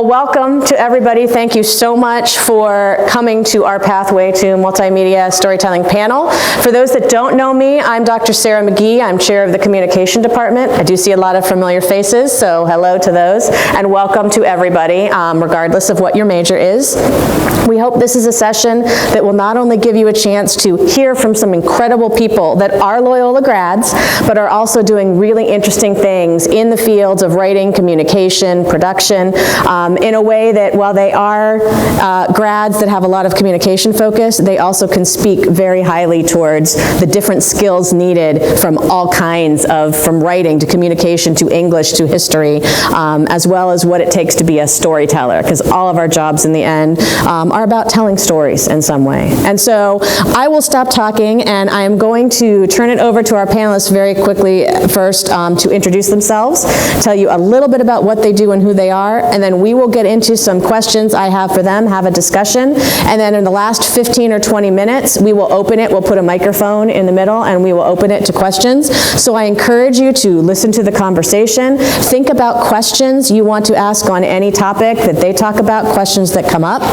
Well, welcome to everybody. Thank you so much for coming to our Pathway to Multimedia Storytelling panel. For those that don't know me, I'm Dr. Sarah McGee. I'm chair of the Communication Department. I do see a lot of familiar faces, so hello to those, and welcome to everybody, regardless of what your major is. We hope this is a session that will not only give you a chance to hear from some incredible people that are Loyola grads, but are also doing really interesting things in the fields of writing, communication, production, in a way that while they are grads that have a lot of communication focus, they also can speak very highly towards the different skills needed from all kinds of, from writing to communication to English to history, as well as what it takes to be a storyteller, because all of our jobs in the end are about telling stories in some way. And so I will stop talking, and I am going to turn it over to our panelists very quickly first to introduce themselves, tell you a little bit about what they do and who they are, and then we will get into some questions I have for them, have a discussion, and then in the last 15 or 20 minutes, we will open it, we'll put a microphone in the middle, and we will open it to questions. So I encourage you to listen to the conversation, think about questions you want to ask on any topic that they talk about, questions that come up,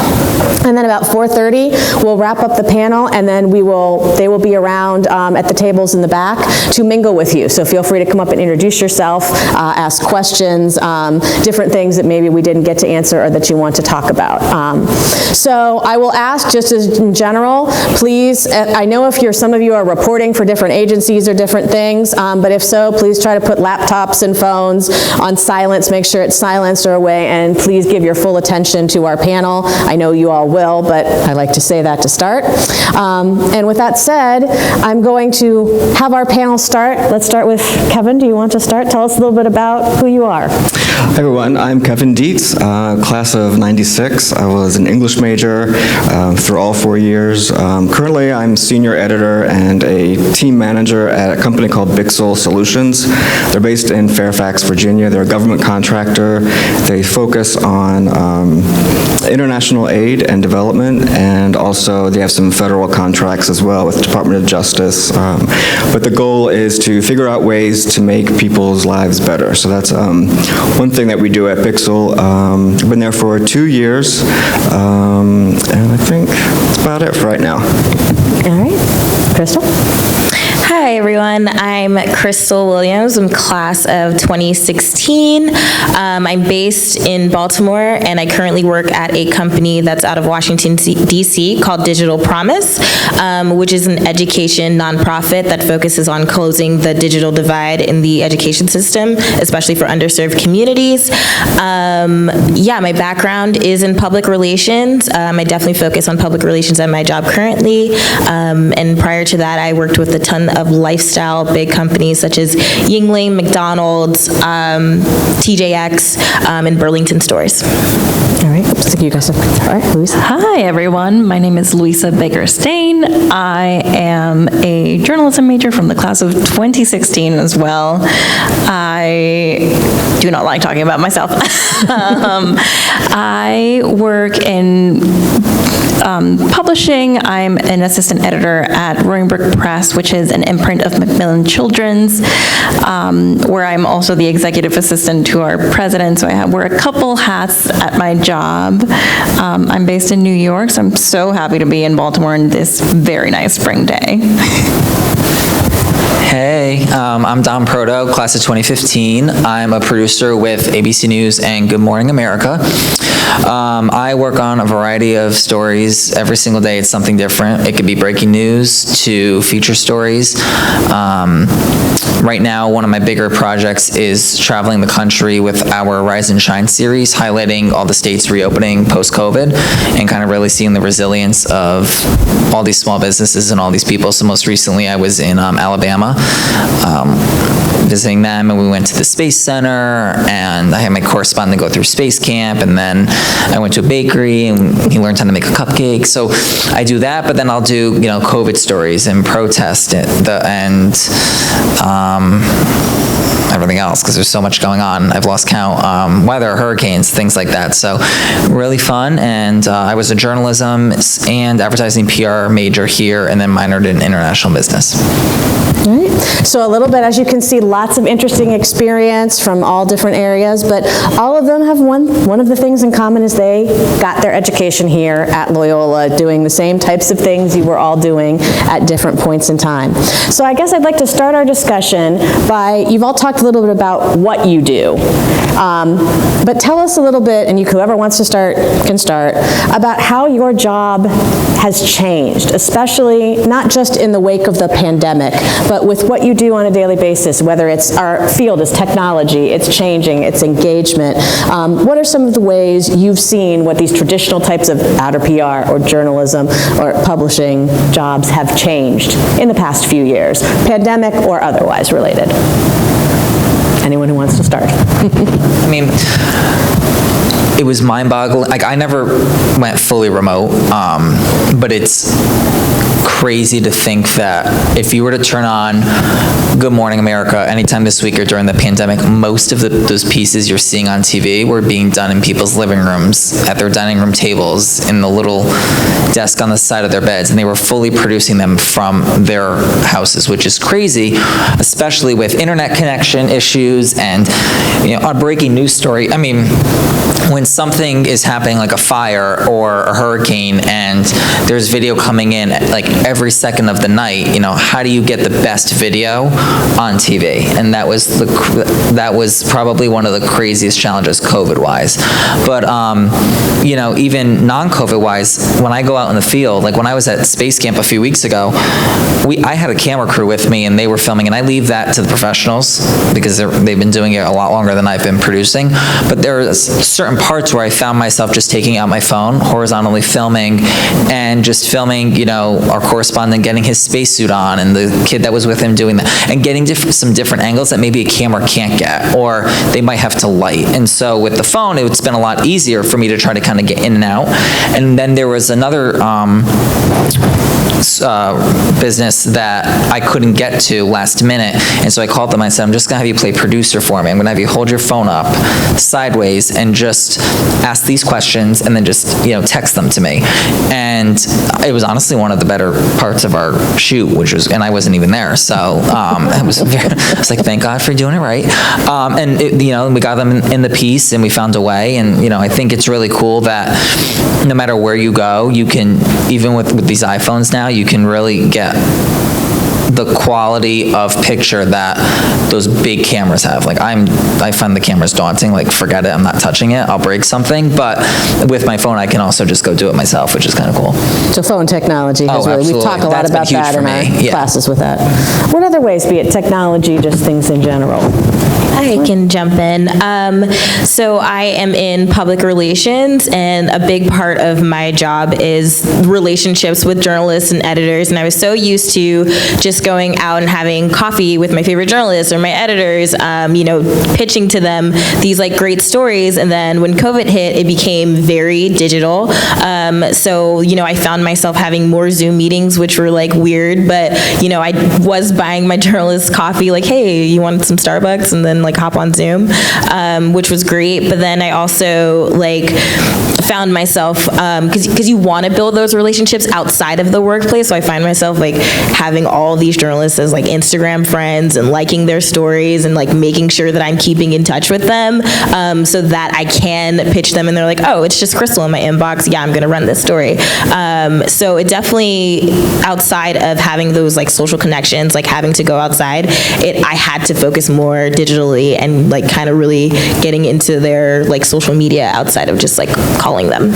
and then about 4:30, we'll wrap up the panel, and then they will be around at the tables in the back to mingle with you. So feel free to come up and introduce yourself, ask questions, different things that maybe we didn't get to answer or that you want to talk about. So I will ask, just as in general, please, I know if some of you are reporting for different agencies or different things, but if so, please try to put laptops and phones on silence, make sure it's silenced or away, and please give your full attention to our panel. I know you all will, but I like to say that to start. And with that said, I'm going to have our panel start. Let's start with Kevin. Do you want to start? Tell us a little bit about who you are. Hi everyone, I'm Kevin Dietz, class of 96. I was an English major through all 4 years. Currently I'm senior editor and a team manager at a company called Bixel Solutions. They're based in Fairfax, Virginia. They're a government contractor. They focus on international aid and development, and also they have some federal contracts as well with the Department of Justice. But the goal is to figure out ways to make people's lives better. So that's one thing that we do at Bixel. I've been there for 2 years, and I think that's about it for right now. All right. Crystal? Hi everyone, I'm Crystal Williams. I'm class of 2016. I'm based in Baltimore, and I currently work at a company that's out of Washington, D.C. called Digital Promise, which is an education nonprofit that focuses on closing the digital divide in the education system, especially for underserved communities. Yeah, my background is in public relations. I definitely focus on public relations at my job currently, and prior to that, I worked with a ton of lifestyle big companies such as Yingling, McDonald's, TJX, and Burlington stores. All right, oops, thank you guys. All right, Luisa. Hi everyone, my name is Luisa Beguiristain. I am a journalism major from the class of 2016 as well. I do not like talking about myself. I work in publishing. I'm an assistant editor at Roaring Brook Press, which is an imprint of Macmillan Children's, where I'm also the executive assistant to our president, so I wear a couple hats at my job. I'm based in New York, so I'm so happy to be in Baltimore on this very nice spring day. Hey, I'm Dominick Proto, class of 2015. I'm a producer with ABC News and Good Morning America. I work on a variety of stories. Every single day it's something different. It could be breaking news to feature stories. Right now, one of my bigger projects is traveling the country with our Rise and Shine series, highlighting all the states reopening post-COVID and kind of really seeing the resilience of all these small businesses and all these people. So most recently I was in Alabama, visiting them, and we went to the Space Center, and I had my correspondent go through Space Camp, and then I went to a bakery and he learned how to make a cupcake. So I do that, but then I'll do, COVID stories and protest and everything else, because there's so much going on. I've lost count. Weather, hurricanes, things like that. So really fun. And I was a journalism and advertising PR major here, and then minored in international business. All right. So a little bit, as you can see, lots of interesting experience from all different areas, but all of them have one of the things in common is they got their education here at Loyola, doing the same types of things you were all doing at different points in time. So I guess I'd like to start our discussion by, you've all talked a little bit about what you do, but tell us a little bit, and whoever wants to start can start, about how your job has changed, especially not just in the wake of the pandemic, but with what you do on a daily basis, whether it's our field is technology, it's changing, it's engagement. What are some of the ways you've seen what these traditional types of outer PR or journalism or publishing jobs have changed in the past few years, pandemic or otherwise related? Anyone who wants to start? I mean, it was mind-boggling. Like, I never went fully remote, but it's crazy to think that if you were to turn on Good Morning America anytime this week or during the pandemic, most of those pieces you're seeing on TV were being done in people's living rooms, at their dining room tables, in the little desk on the side of their beds, and they were fully producing them from their houses, which is crazy, especially with internet connection issues and, a breaking news story. I mean, when something is happening like a fire or a hurricane and there's video coming in like every second of the night, how do you get the best video on TV? And that was probably one of the craziest challenges COVID-wise. But, even non-COVID-wise, when I go out in the field, like when I was at Space Camp a few weeks ago, I had a camera crew with me and they were filming, and I leave that to the professionals because they've been doing it a lot longer than I've been producing. But there are certain parts where I found myself just taking out my phone, horizontally filming, and just filming, our correspondent getting his spacesuit on and the kid that was with him doing that, and getting some different angles that maybe a camera can't get, or they might have to light. And so with the phone, it's been a lot easier for me to try to kind of get in and out. And then there was another business that I couldn't get to last minute, and so I called them. I said, I'm just gonna have you play producer for me. I'm gonna have you hold your phone up sideways and just ask these questions and then just text them to me. And it was honestly one of the better parts of our shoot, and I wasn't even there, so I was like, thank God for doing it right. And we got them in the piece, and we found a way. And I think it's really cool that no matter where you go, you can, even with these iPhones now, you can really get the quality of picture that those big cameras have. Like, I find the cameras daunting. Like, forget it, I'm not touching it, I'll break something. But with my phone, I can also just go do it myself, which is kind of cool. So phone technology has really, we've talked a lot about that in our classes with that. What other ways, be it technology, just things in general? I can jump in. So I am in public relations, and a big part of my job is relationships with journalists and editors. And I was so used to just going out and having coffee with my favorite journalists or my editors, pitching to them these like great stories. And then when COVID hit, it became very digital. So I found myself having more Zoom meetings, which were like weird, but I was buying my journalists coffee, like, hey, you want some Starbucks? And then like hop on Zoom, which was great. But then I also found myself, because you want to build those relationships outside of the workplace. So I find myself having all these journalists as Instagram friends and liking their stories and making sure that I'm keeping in touch with them, so that I can pitch them and they're like, oh, it's just Crystal in my inbox. Yeah, I'm going to run this story. So it definitely, outside of having those social connections, having to go outside, I had to focus more digitally and kind of really getting into their social media outside of just calling them.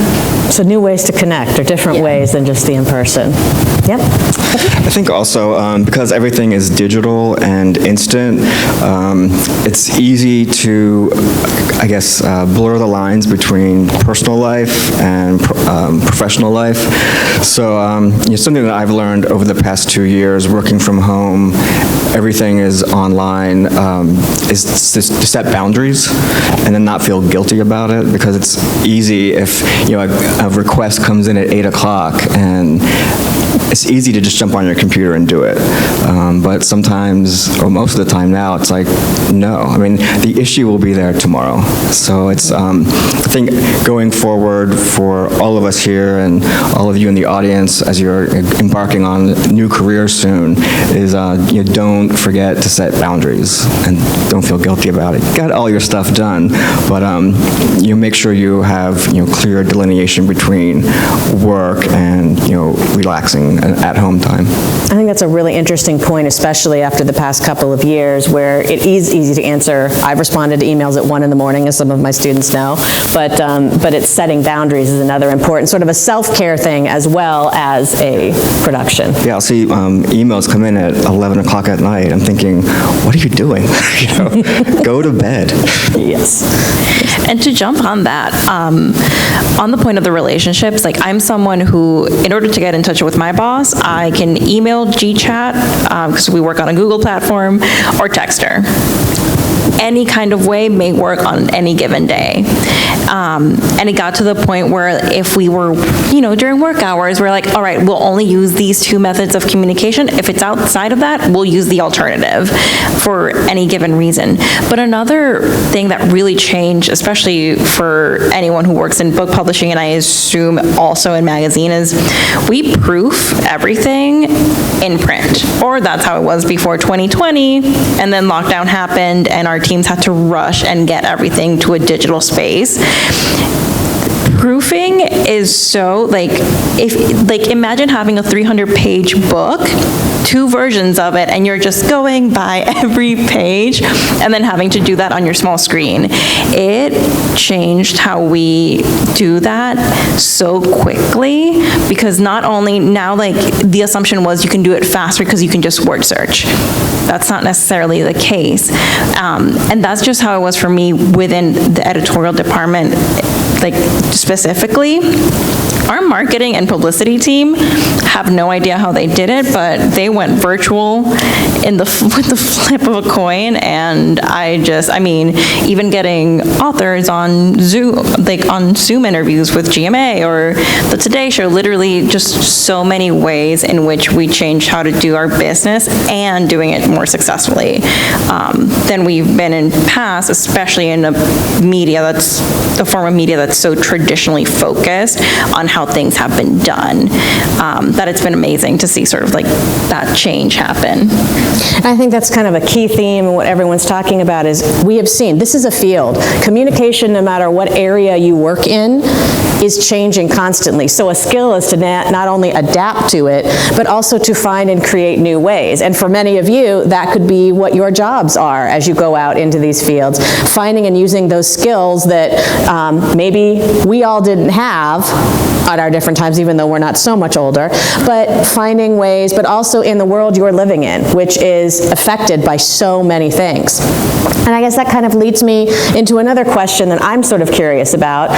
So new ways to connect, or different ways than just the in-person. Yep. I think also because everything is digital and instant, it's easy to, I guess, blur the lines between personal life and professional life. So something that I've learned over the past 2 years working from home, everything is online, is to set boundaries and then not feel guilty about it, because it's easy if, a request comes in at 8 o'clock and it's easy to just jump on your computer and do it. But sometimes, or most of the time now, it's like, no. I mean, the issue will be there tomorrow. So it's, I think going forward for all of us here and all of you in the audience as you're embarking on a new career soon is don't forget to set boundaries and don't feel guilty about it. Got all your stuff done, but you make sure you have clear delineation between work and relaxing at-home time. I think that's a really interesting point, especially after the past couple of years where it is easy to answer. I've responded to emails at 1 in the morning, as some of my students know, but it's setting boundaries is another important sort of a self-care thing as well as a production. Yeah, I'll see emails come in at 11 o'clock at night. I'm thinking, what are you doing? Go to bed. Yes. And to jump on that, on the point of the relationships, like I'm someone who, in order to get in touch with my boss, I can email GChat, because we work on a Google platform, or text her. Any kind of way may work on any given day. And it got to the point where if we were, during work hours, we're like, all right, we'll only use these two methods of communication. If it's outside of that, we'll use the alternative for any given reason. But another thing that really changed, especially for anyone who works in book publishing, and I assume also in magazine, is we proof everything in print. Or that's how it was before 2020, and then lockdown happened, and our teams had to rush and get everything to a digital space. Proofing is so, imagine having a 300-page book, 2 versions of it, and you're just going by every page and then having to do that on your small screen. It changed how we do that so quickly, because not only now, the assumption was you can do it faster because you can just word search. That's not necessarily the case. And that's just how it was for me within the editorial department. Specifically, our marketing and publicity team have no idea how they did it, but they went virtual with the flip of a coin, and even getting authors on Zoom, on Zoom interviews with GMA or the Today Show, literally just so many ways in which we changed how to do our business and doing it more successfully than we've been in past, especially in a form of media that's so traditionally focused on how things have been done, that it's been amazing to see sort of that change happen. I think that's kind of a key theme, and what everyone's talking about is we have seen, this is a field. Communication, no matter what area you work in, is changing constantly. So a skill is to not only adapt to it, but also to find and create new ways. And for many of you, that could be what your jobs are as you go out into these fields, finding and using those skills that maybe we all didn't have at our different times, even though we're not so much older, but finding ways, but also in the world you're living in, which is affected by so many things. And I guess that kind of leads me into another question that I'm sort of curious about.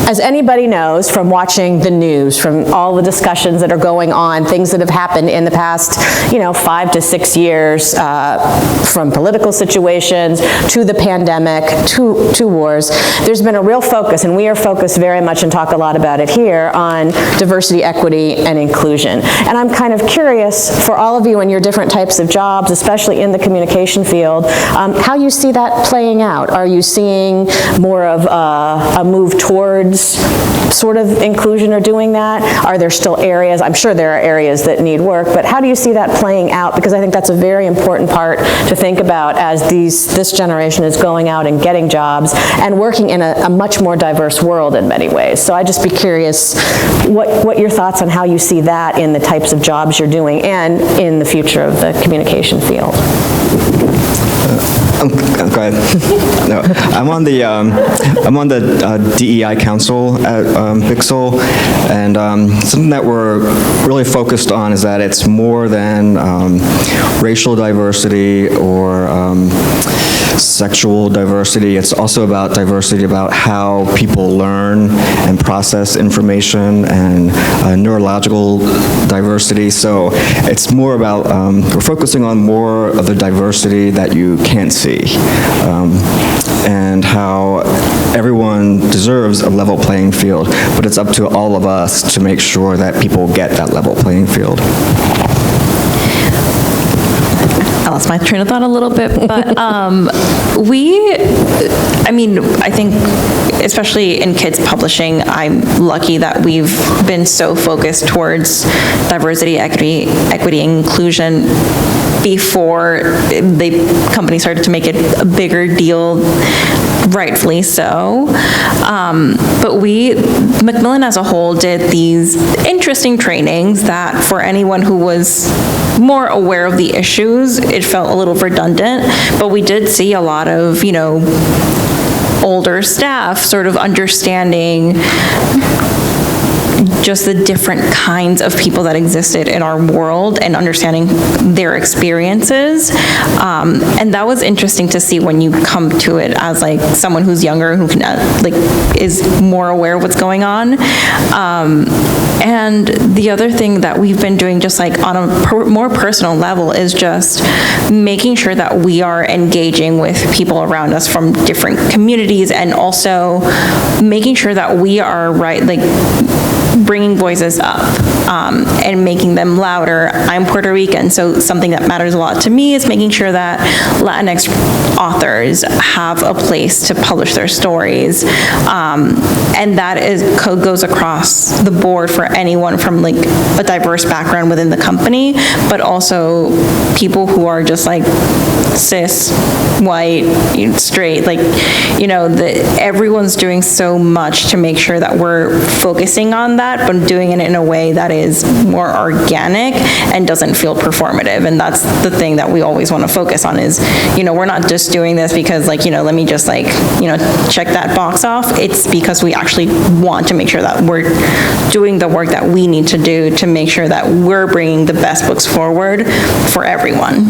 As anybody knows from watching the news, from all the discussions that are going on, things that have happened in the past, 5 to 6 years, from political situations to the pandemic to wars, there's been a real focus, and we are focused very much and talk a lot about it here, on diversity, equity, and inclusion. And I'm kind of curious, for all of you in your different types of jobs, especially in the communication field, how you see that playing out. Are you seeing more of a move towards sort of inclusion or doing that? Are there still areas? I'm sure there are areas that need work, but how do you see that playing out? Because I think that's a very important part to think about as this generation is going out and getting jobs and working in a much more diverse world in many ways. So I'd just be curious what your thoughts on how you see that in the types of jobs you're doing and in the future of the communication field. Go ahead. No, I'm on the DEI Council at Pixel, and something that we're really focused on is that it's more than racial diversity or sexual diversity. It's also about diversity about how people learn and process information and neurological diversity. So it's more about, we're focusing on more of the diversity that you can't see, and how everyone deserves a level playing field, but it's up to all of us to make sure that people get that level playing field. I lost my train of thought a little bit, but I think, especially in kids publishing, I'm lucky that we've been so focused towards diversity, equity, inclusion before the company started to make it a bigger deal, rightfully so. But Macmillan as a whole did these interesting trainings that for anyone who was more aware of the issues, it felt a little redundant, but we did see a lot of, older staff sort of understanding just the different kinds of people that existed in our world and understanding their experiences. And that was interesting to see when you come to it as like someone who's younger, who can is more aware of what's going on. And the other thing that we've been doing just like on a more personal level is just making sure that we are engaging with people around us from different communities, and also making sure that we are bringing voices up and making them louder. I'm Puerto Rican, so something that matters a lot to me is making sure that Latinx authors have a place to publish their stories, and that goes across the board for anyone from a diverse background within the company, but also people who are just cis, white, straight, everyone's doing so much to make sure that we're focusing on that, but doing it in a way that is more organic and doesn't feel performative. And that's the thing that we always want to focus on is, we're not just doing this because let me just check that box off. It's because we actually want to make sure that we're doing the work that we need to do to make sure that we're bringing the best books forward for everyone.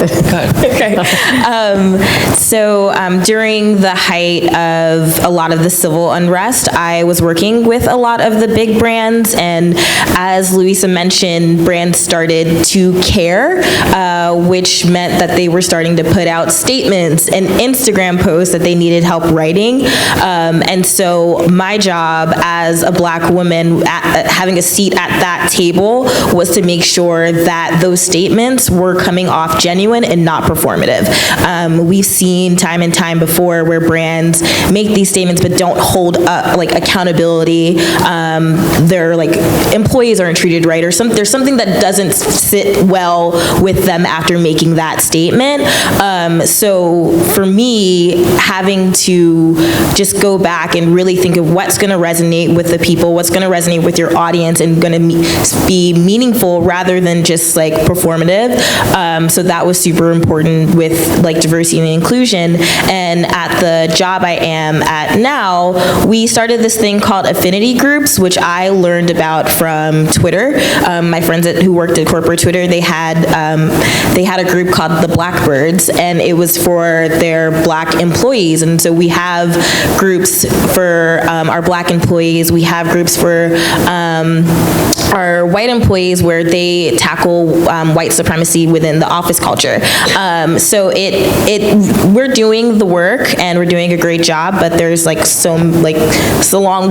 Okay. So during the height of a lot of the civil unrest, I was working with a lot of the big brands, and as Luisa mentioned, brands started to care, which meant that they were starting to put out statements and Instagram posts that they needed help writing. And so my job as a Black woman having a seat at that table was to make sure that those statements were coming off genuine and not performative. We've seen time and time before where brands make these statements but don't hold up accountability. Their employees aren't treated right, or there's something that doesn't sit well with them after making that statement. So for me, having to just go back and really think of what's going to resonate with the people, what's going to resonate with your audience, and going to be meaningful rather than just performative. So that was super important with diversity and inclusion. And at the job I am at now, we started this thing called affinity groups, which I learned about from Twitter. My friends who worked at corporate Twitter, they had a group called the Blackbirds, and it was for their Black employees. And so we have groups for our Black employees. We have groups for our white employees where they tackle white supremacy within the office culture. So we're doing the work and we're doing a great job, but there's we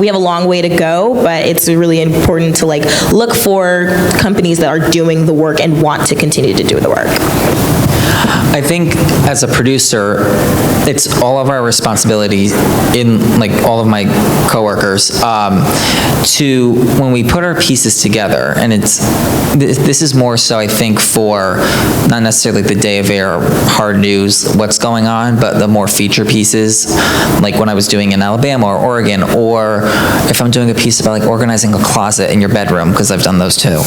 have a long way to go, but it's really important to look for companies that are doing the work and want to continue to do the work. I think as a producer, it's all of our responsibility in all of my coworkers to, when we put our pieces together, and this is more so I think for not necessarily the day of air hard news, what's going on, but the more feature pieces, like when I was doing in Alabama or Oregon, or if I'm doing a piece about organizing a closet in your bedroom, because I've done those too.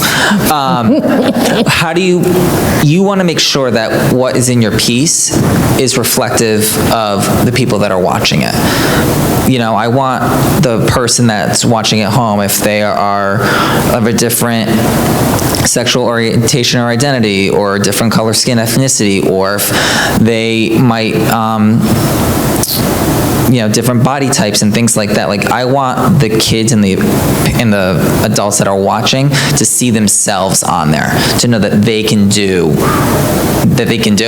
How do you want to make sure that what is in your piece is reflective of the people that are watching it. I want the person that's watching at home, if they are of a different sexual orientation or identity or a different different color, skin, ethnicity, or if they might, different body types and things like that. Like, I want the kids and the adults that are watching to see themselves on there, to know that they can do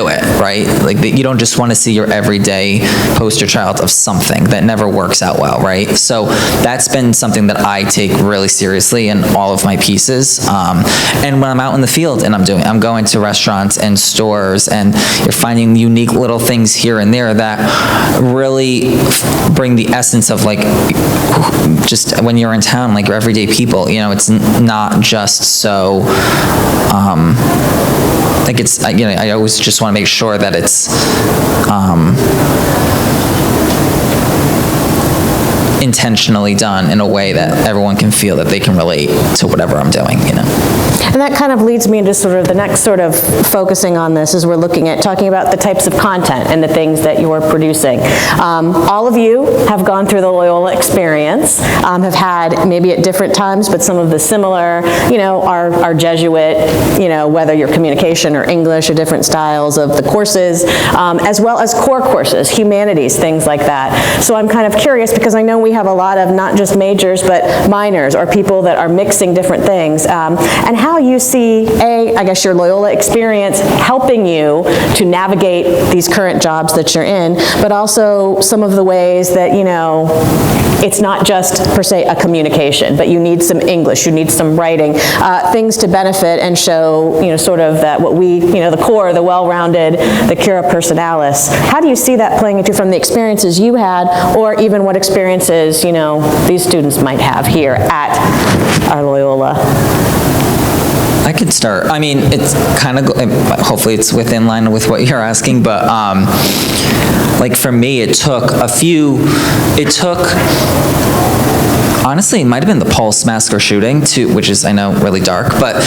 it, right? Like, you don't just want to see your everyday poster child of something that never works out well, right? So that's been something that I take really seriously in all of my pieces. And when I'm out in the field and I'm going to restaurants and stores, and you're finding unique little things here and there that really bring the essence of, like, just when you're in town, like, your everyday people, it's not just so, like, it's, I always just want to make sure that it's, intentionally done in a way that everyone can feel that they can relate to whatever I'm doing, And that kind of leads me into sort of the next sort of focusing on this as we're looking at talking about the types of content and the things that you're producing. All of you have gone through the Loyola experience, have had maybe at different times, but some of the similar, our Jesuit, whether you're communication or English or different styles of the courses, as well as core courses, humanities, things like that. So I'm kind of curious because I know we have a lot of not just majors, but minors or people that are mixing different things, and how you see, I guess your Loyola experience helping you to navigate these current jobs that you're in, but also some of the ways that, it's not just per se a communication, but you need some English, you need some writing, things to benefit and show, sort of that what we, the core, the well-rounded, the cura personalis. How do you see that playing into from the experiences you had, or even what experiences, these students might have here at our Loyola? I could start. I mean, it's kind of, hopefully it's within line with what you're asking, but like, for me, honestly, it might have been the Pulse massacre shooting, which is, I know, really dark, but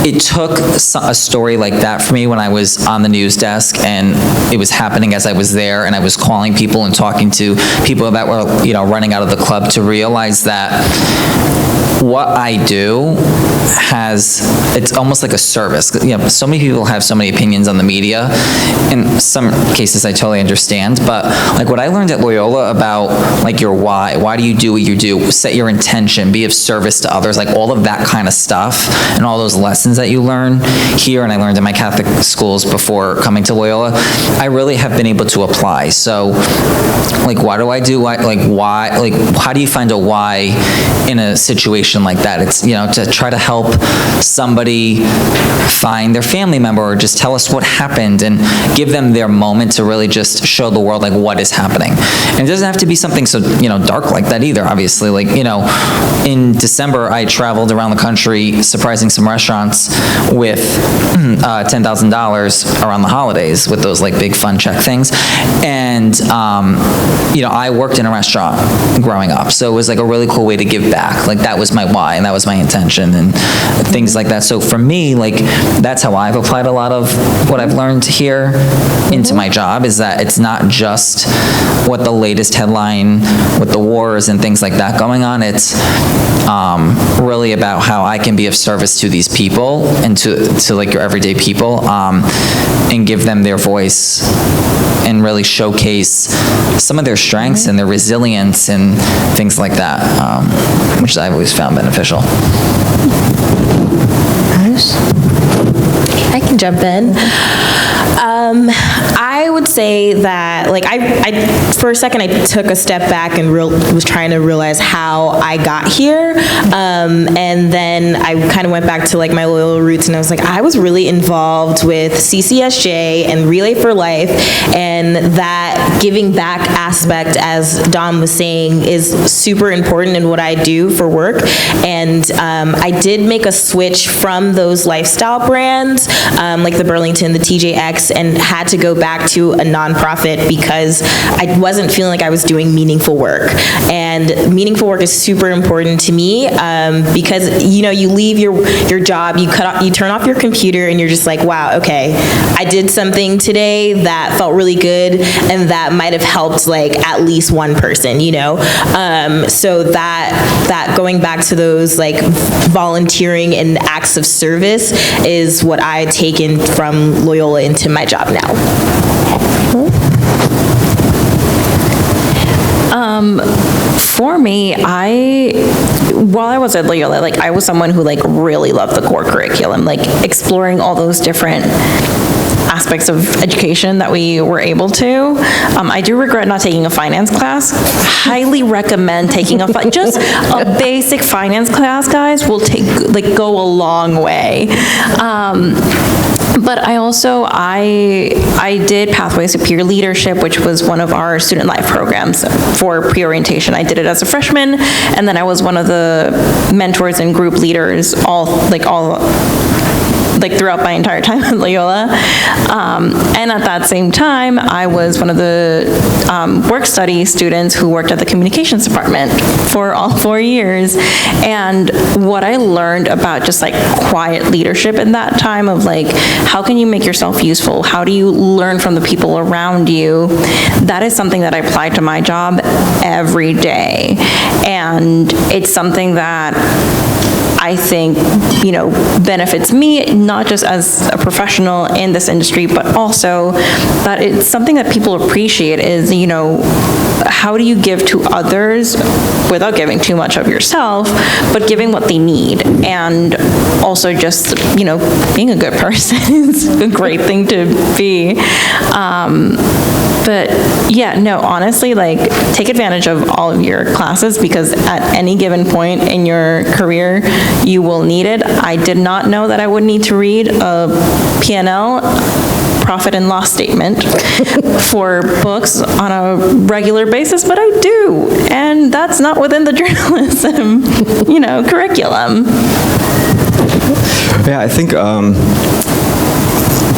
it took a story like that for me when I was on the news desk and it was happening as I was there, and I was calling people and talking to people that were, running out of the club, to realize that what I do it's almost like a service. So many people have so many opinions on the media. In some cases, I totally understand, but like, what I learned at Loyola about, like, your why do you do what you do, set your intention, be of service to others, like, all of that kind of stuff, and all those lessons that you learn here, and I learned in my Catholic schools before coming to Loyola, I really have been able to apply. So, like, what do I do? Why? How do you find a why in a situation like that? It's, to try to help somebody find their family member, or just tell us what happened, and give them their moment to really just show the world, like, what is happening. And it doesn't have to be something so, dark like that either, obviously. Like, in December, I traveled around the country surprising some restaurants with $10,000 around the holidays with those, like, big fun check things. And, I worked in a restaurant growing up, so it was like a really cool way to give back. Like, that was my why, and that was my intention, and things like that. So for me, like, that's how I've applied a lot of what I've learned here into my job, is that it's not just what the latest headline with the wars and things like that going on. It's really about how I can be of service to these people and to like, your everyday people, and give them their voice and really showcase some of their strengths and their resilience and things like that, which I've always found beneficial. I can jump in. I would say that, like, I for a second, I took a step back and was trying to realize how I got here. And then I kind of went back to, like, my Loyola roots, and I was like, I was really involved with CCSJ and Relay for Life, and that giving back aspect, as Dom was saying, is super important in what I do for work. And I did make a switch from those lifestyle brands, like the Burlington, the TJX, projects and had to go back to a nonprofit because I wasn't feeling like I was doing meaningful work. And meaningful work is super important to me because, you know, you leave your job, you turn off your computer and you're just like, wow, okay, I did something today that felt really good and that might have helped like at least one person, you know? So that going back to those like volunteering and acts of service is what I had taken from Loyola into my job now. For me, while I was at Loyola, like I was someone who like really loved the core curriculum, like exploring all those different aspects of education that we were able to. I do regret not taking a finance class. Highly recommend taking just a basic finance class, guys, will go a long way. But I did Pathways to Peer Leadership, which was one of our student life programs for pre-orientation. I did it as a freshman, and then I was one of the mentors and group leaders throughout my entire time at Loyola. And at that same time, I was one of the work study students who worked at the communications department for all 4 years. And what I learned about just like quiet leadership in that time of like, how can you make yourself useful? How do you learn from the people around you? That is something that I apply to my job every day. And it's something that I think, you know, benefits me, not just as a professional in this industry, but also that it's something that people appreciate is, you know, how do you give to others without giving too much of yourself, but giving what they need. And also just, you know, being a good person is a great thing to be. But yeah, no, honestly, like take advantage of all of your classes because at any given point in your career, you will need it. I did not know that I would need to read a P&L, profit and loss statement for books on a regular basis, but I do. And that's not within the journalism, you know, curriculum. Yeah, I think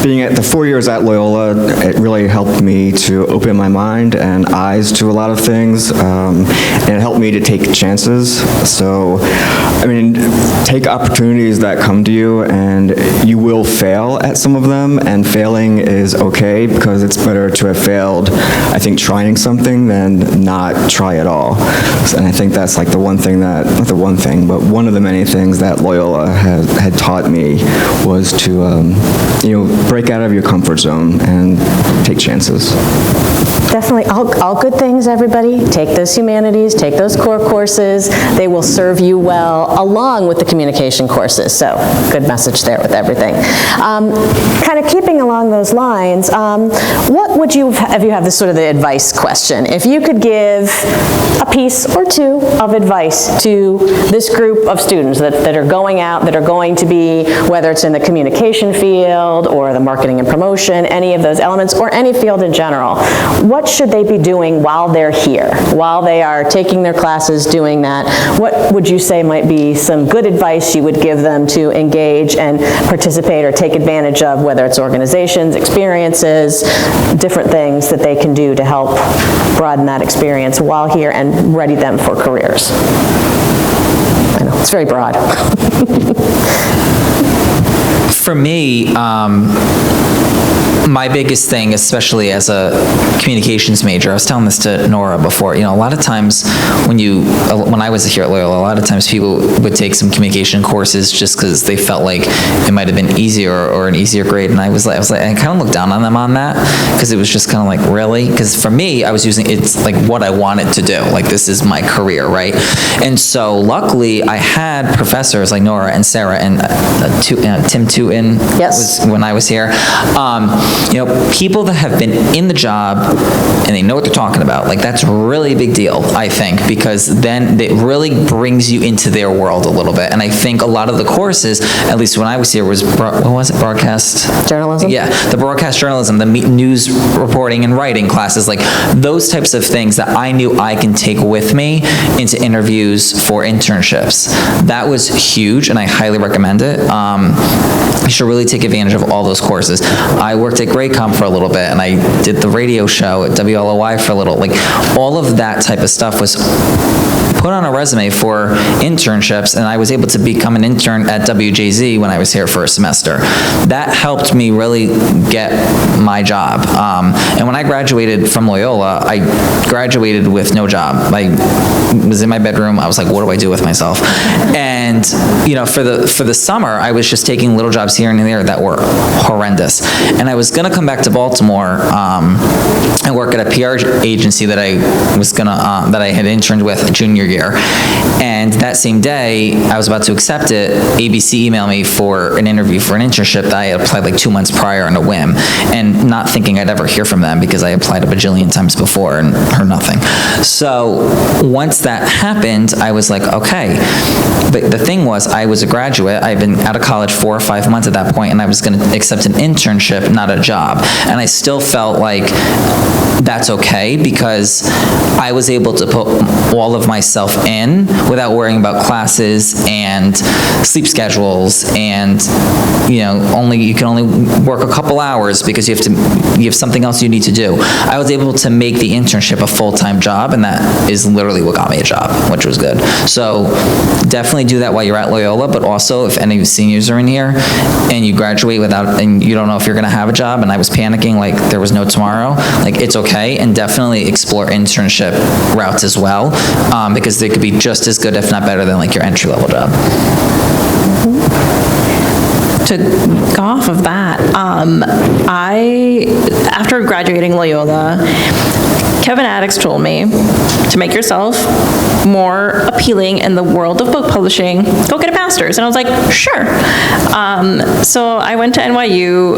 being at the 4 years at Loyola, it really helped me to open my mind and eyes to a lot of things, and it helped me to take chances. So, I mean, take opportunities that come to you, and you will fail at some of them, and failing is okay because it's better to have failed, I think, trying something than not try at all. And I think that's like the one thing that, not the one thing, but one of the many things that Loyola had taught me was to, you know, break out of your comfort zone and take chances. Definitely, all good things, everybody. Take those humanities, take those core courses. They will serve you well along with the communication courses. So, good message there with everything. Kind of keeping along those lines, what would you, if you have this sort of the advice question, if you could give a piece or two of advice to this group of students that are going out, that are going to be, whether it's in the communication field or the marketing and promotion, any of those elements, or any field in general, what should they be doing while they're here, while they are taking their classes, doing that? What would you say might be some good advice you would give them to engage and participate or take advantage of, whether it's organizations, experiences, different things that they can do to help broaden that experience while here and ready them for careers? I know, it's very broad. For me, my biggest thing, especially as a communications major, I was telling this to Nora before, you know, a lot of times when I was here at Loyola, a lot of times people would take some communication courses just because they felt like it might have been easier or an easier grade, and I kind of looked down on them on that, because it was just kind of like, really? Because for me, I was using, it's like what I wanted to do, like this is my career, right? And so luckily, I had professors like Nora and Sarah and Tim Tootin, yes, was when I was here. You know, people that have been in the job and they know what they're talking about, like that's really a big deal, I think, because then it really brings you into their world a little bit. And I think a lot of the courses, at least when I was here, was, what was it, broadcast? Journalism? Yeah, the broadcast journalism, the news reporting and writing classes, like those types of things that I knew I can take with me into interviews for internships. That was huge, and I highly recommend it. You should really take advantage of all those courses. I worked at did Grade Comp for a little bit, and I did the radio show at WLOY for a little, like, all of that type of stuff was put on a resume for internships, and I was able to become an intern at WJZ when I was here for a semester. That helped me really get my job. And when I graduated from Loyola, I graduated with no job. I was in my bedroom. I was like, what do I do with myself? And, you know, for the summer, I was just taking little jobs here and there that were horrendous. And I was going to come back to Baltimore and work at a PR agency that I was going to, that I had interned with junior year. And that same day, I was about to accept it, ABC emailed me for an interview for an internship that I had applied like 2 months prior on a whim, and not thinking I'd ever hear from them because I applied a bajillion times before and heard nothing. So once that happened, I was like, okay. But the thing was, I was a graduate. I'd been out of college 4 or 5 months at that point, and I was going to accept an internship, not a job. And I still felt like that's okay because I was able to put all of myself in without worrying about classes and sleep schedules, and you know, you can only work a couple hours because you have something else you need to do. I was able to make the internship a full-time job, and that is literally what got me a job, which was good. So definitely do that while you're at Loyola, but also if any seniors are in here and you graduate and you don't know if you're going to have a job, and I was panicking like there was no tomorrow, like it's okay, and definitely explore internship routes as well, because they could be just as good, if not better, than like your entry-level job. To go off of that, after graduating Loyola, Kevin Addix told me to make yourself more appealing in the world of book publishing, go get a master's. And I was like, sure. So I went to NYU,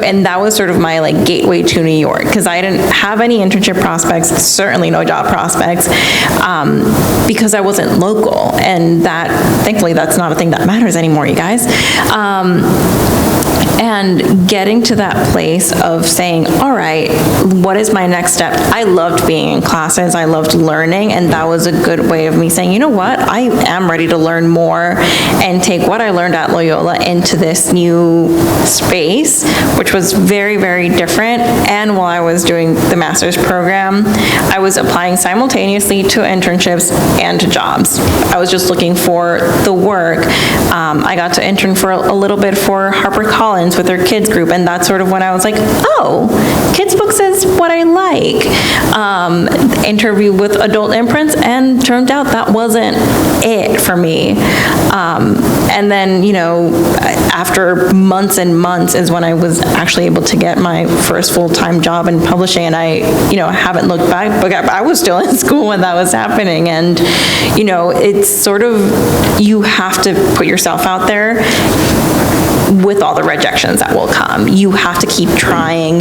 and that was sort of my like gateway to New York, because I didn't have any internship prospects, certainly no job prospects, because I wasn't local. And thankfully, that's not a thing that matters anymore, you guys. And getting to that place of saying, all right, what is my next step? I loved being in classes, I loved learning, and that was a good way of me saying, you know what, I am ready to learn more and take what I learned at Loyola into this new space, which was very, very different. And while I was doing the master's program, I was applying simultaneously to internships and to jobs. I was just looking for the work. I got to intern for a little bit for HarperCollins with their kids group, and that's sort of when I was like, oh, kids books is what I like. Interview with adult imprints, and turned out that wasn't it for me. And then, you know, after months and months is when I was actually able to get my first full-time job in publishing, and I, you know, haven't looked back, but I was still in school when that was happening. And, you know, it's sort of, you have to put yourself out there with all the rejections that will come. You have to keep trying.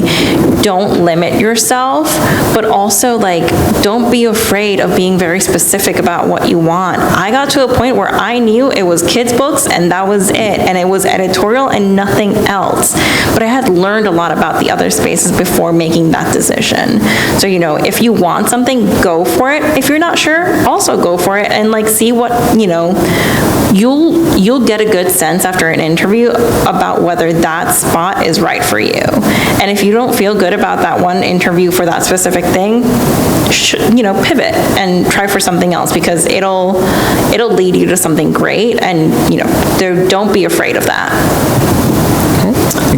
Don't limit yourself, but also like, don't be afraid of being very specific about what you want. I got to a point where I knew it was kids books and that was it, and it was editorial and nothing else. But I had learned a lot about the other spaces before making that decision. So, you know, if you want something, go for it. If you're not sure, also go for it, and like see what, you know, you'll get a good sense after an interview about whether that spot is right for you. And if you don't feel good about that one interview for that specific thing, you know, pivot and try for something else, because it'll lead you to something great. And, you know, don't be afraid of that.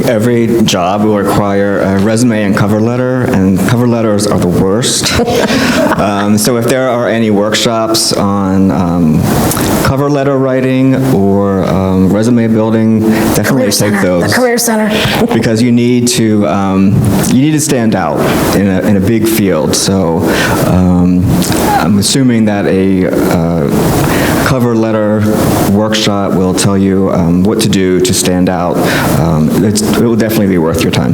Every job will require a resume and cover letter, and cover letters are the worst. So if there are any workshops on cover letter writing or resume building, definitely take those. The Career Center. Because you need to stand out in a big field. So I'm assuming that a cover letter workshop will tell you what to do to stand out. It will definitely be worth your time.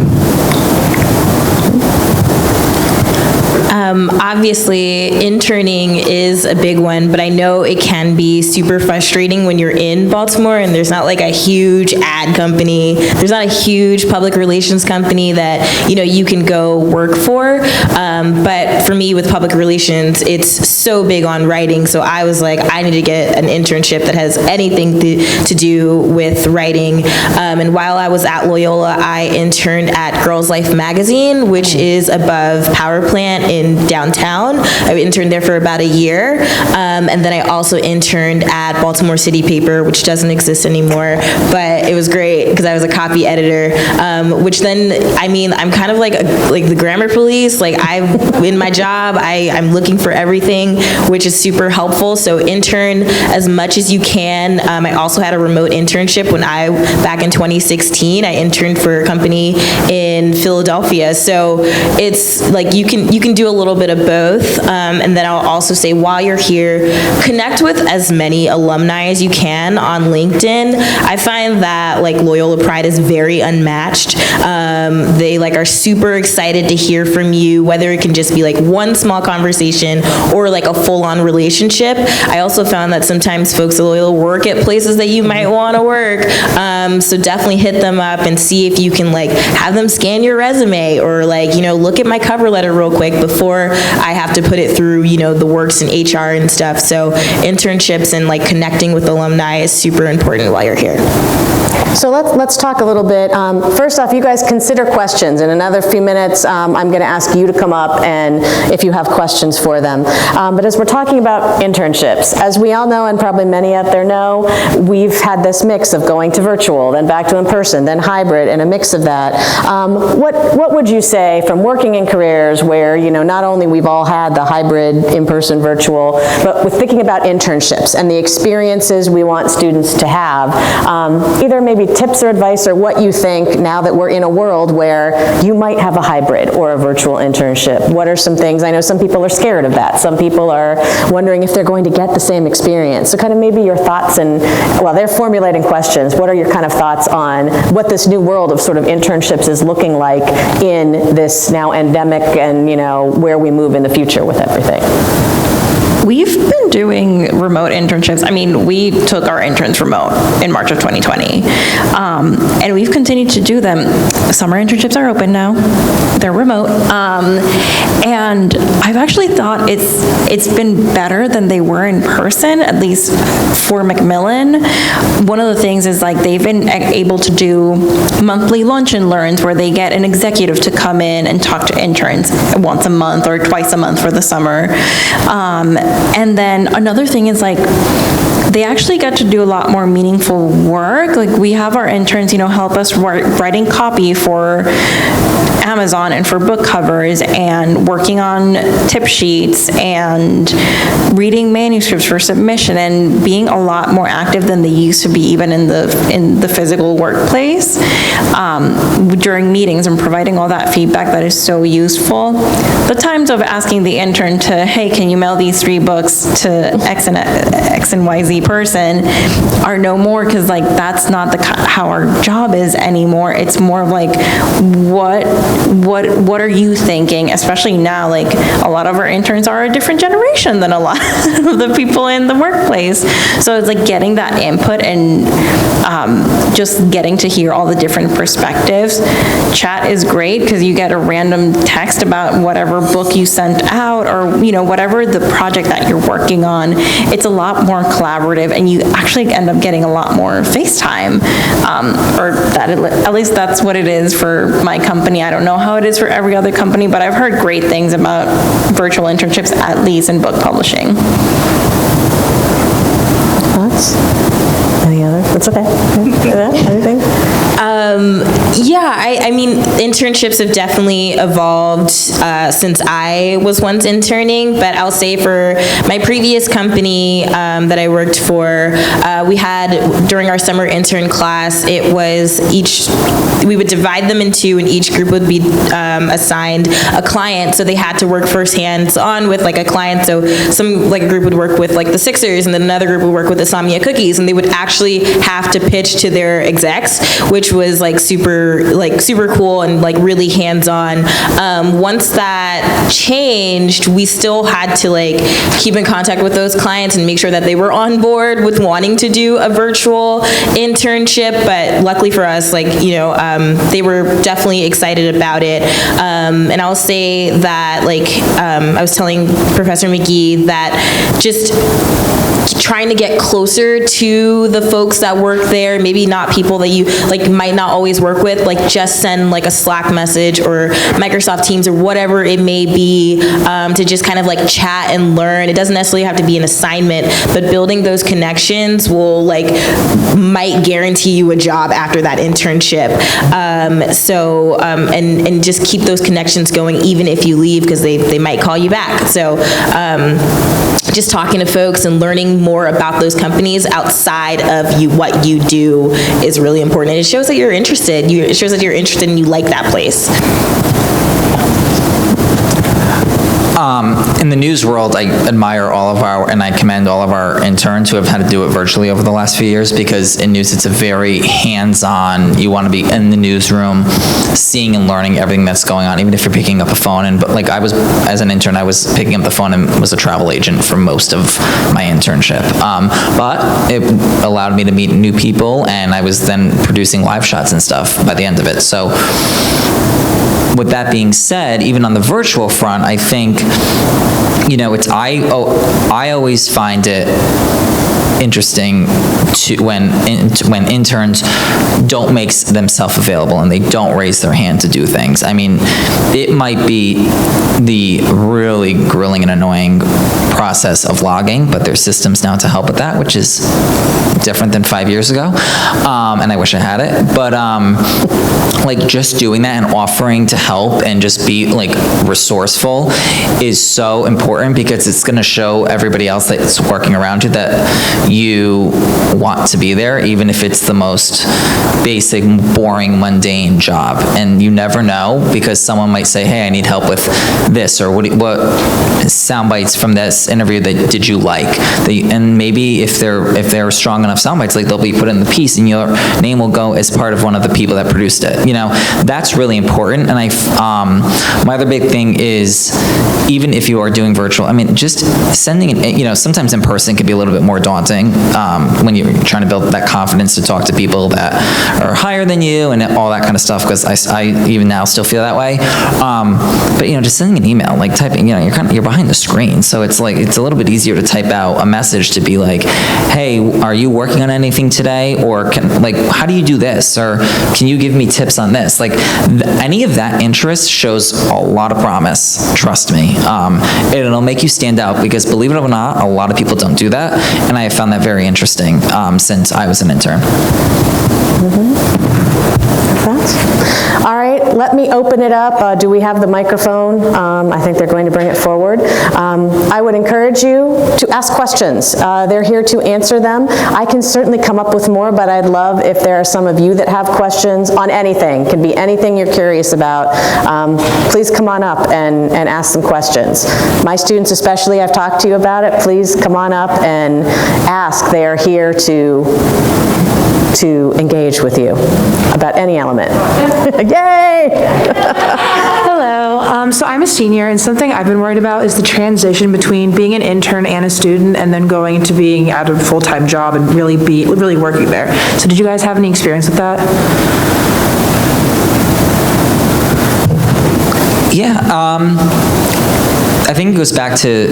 Obviously, interning is a big one, but I know it can be super frustrating when you're in Baltimore and there's not like a huge ad company, there's not a huge public relations company that, you know, you can go work for. But for me with public relations, it's so big on writing, so I was like, I need to get an internship that has anything to do with writing. And while I was at Loyola, I interned at Girls Life magazine, which is above Power Plant in downtown. I interned there for about a year. And then I also interned at Baltimore City Paper, which doesn't exist anymore, but it was great because I was a copy editor, which then, I mean, I'm kind of like the grammar police. Like in my job, I'm looking for everything, which is super helpful. So intern as much as you can. I also had a remote internship back in 2016, I interned for a company in Philadelphia. So it's like you can do a little bit of both. And then I'll also say, while you're here, connect with as many alumni as you can on LinkedIn. I find that like Loyola Pride is very unmatched. They like are super excited to hear from you, whether it can just be like one small conversation or like a full-on relationship. I also found that sometimes folks at Loyola work at places that you might want to work. So definitely hit them up and see if you can like have them scan your resume or like, you know, look at my cover letter real quick before I have to put it through, you know, the works in HR and stuff. So internships and like connecting with alumni is super important while you're here. So let's talk a little bit. First off, you guys consider questions. In another few minutes, I'm going to ask you to come up and if you have questions for them. But as we're talking about internships, as we all know, and probably many out there know, we've had this mix of going to virtual, then back to in-person, then hybrid, and a mix of that. What would you say from working in careers where, you know, not only we've all had the hybrid, in-person, virtual, but with thinking about internships and the experiences we want students to have, either maybe tips or advice or what you think now that we're in a world where you might have a hybrid or a virtual internship. What are some things? I know some people are scared of that. Some people are wondering if they're going to get the same experience. So kind of maybe your thoughts and, well, they're formulating questions. What are your kind of thoughts on what this new world of sort of internships is looking like in this now endemic and, you know, where we move in the future with everything? We've been doing remote internships. I mean, we took our interns remote in March of 2020, and we've continued to do them. Summer internships are open now. They're remote, and I've actually thought it's been better than they were in person, at least for Macmillan. One of the things is like they've been able to do monthly lunch and learns where they get an executive to come in and talk to interns once a month or twice a month for the summer. And then another thing is like, they actually get to do a lot more meaningful work. Like we have our interns, you know, help us writing copy for Amazon and for book covers and working on tip sheets and reading manuscripts for submission and being a lot more active than they used to be even in the physical workplace during meetings and providing all that feedback that is so useful. The times of asking the intern to, hey, can you mail these 3 books to X and YZ person are no more, because like that's not how our job is anymore. It's more of like what are you thinking, especially now, like a lot of our interns are a different generation than a lot of the people in the workplace. So it's like getting that input and just getting to hear all the different perspectives. Chat is great because you get a random text about whatever book you sent out or, you know, whatever the project that you're working on. It's a lot more collaborative and you actually end up getting a lot more FaceTime, or that at least that's what it is for my company. I don't know how it is for every other company, but I've heard great things about virtual internships, at least in book publishing. Thoughts? Any other? That's okay. Anything? Yeah, I mean, internships have definitely evolved since I was once interning, but I'll say for my previous company that I worked for, we had, during our summer intern class, it was we would divide them in 2 and each group would be assigned a client, so they had to work first hands-on with like a client. So a group would work with like the Sixers and then another group would work with the Samia Cookies, and they would actually have to pitch to their execs, which was like super cool and like really hands-on. Once that changed, we still had to like keep in contact with those clients and make sure that they were on board with wanting to do a virtual internship. But luckily for us, like, they were definitely excited about it. And I'll say that, like, I was telling Professor McGee that just trying to get closer to the folks that work there, maybe not people that you like might not always work with, like just send like a Slack message or Microsoft Teams or whatever it may be, to just kind of like chat and learn. It doesn't necessarily have to be an assignment, but building those connections might guarantee you a job after that internship. And just keep those connections going even if you leave, because they might call you back. So just talking to folks and learning more about those companies outside of what you do is really important. And it shows that you're interested. It shows that you're interested and you like that place. In the news world, I admire and I commend all of our interns who have had to do it virtually over the last few years, because in news it's a very hands-on, you want to be in the newsroom, seeing and learning everything that's going on, even if you're picking up a phone. As an intern, I was picking up the phone and was a travel agent for most of my internship. But it allowed me to meet new people, and I was then producing live shots and stuff by the end of it. So with that being said, even on the virtual front, I think, I always find it interesting when interns don't make themselves available and they don't raise their hand to do things. I mean, it might be the really grueling and annoying process of logging, but there's systems now to help with that, which is different than 5 years ago, and I wish I had it. But like just doing that and offering to help and just be like resourceful is so important, because it's going to show everybody else that's working around you that you want to be there, even if it's the most basic, boring, mundane job. And you never know, because someone might say, hey, I need help with this, or what sound bites from this interview that did you like? And maybe if they're strong enough sound bites, like they'll be put in the piece and your name will go as part of one of the people that produced it. That's really important. And my other big thing is, even if you are doing virtual, I mean, just sending sometimes in person can be a little bit more daunting when you're trying to build that confidence to talk to people that are higher than you and all that kind of stuff, because I even now still feel that way. But just sending an email, like typing, you're behind the screen, so it's like it's a little bit easier to type out a message to be like, hey, are you working on anything today, or how do you do this, or can you give me tips on this? Like any of that interest shows a lot of promise, trust me. It'll make you stand out, because believe it or not, a lot of people don't do that, and I have found that very interesting since I was an intern. All right, let me open it up. Do we have the microphone? I think they're going to bring it forward. I would encourage you to ask questions. They're here to answer them. I can certainly come up with more, but I'd love if there are some of you that have questions on anything. It can be anything you're curious about. Please come on up and ask some questions. My students especially, I've talked to you about it. Please come on up and ask. They are here to engage with you about any element. Yay! Hello. So I'm a senior, and something I've been worried about is the transition between being an intern and a student and then going into being at a full-time job and really working there. So did you guys have any experience with that? Yeah. I think it goes back to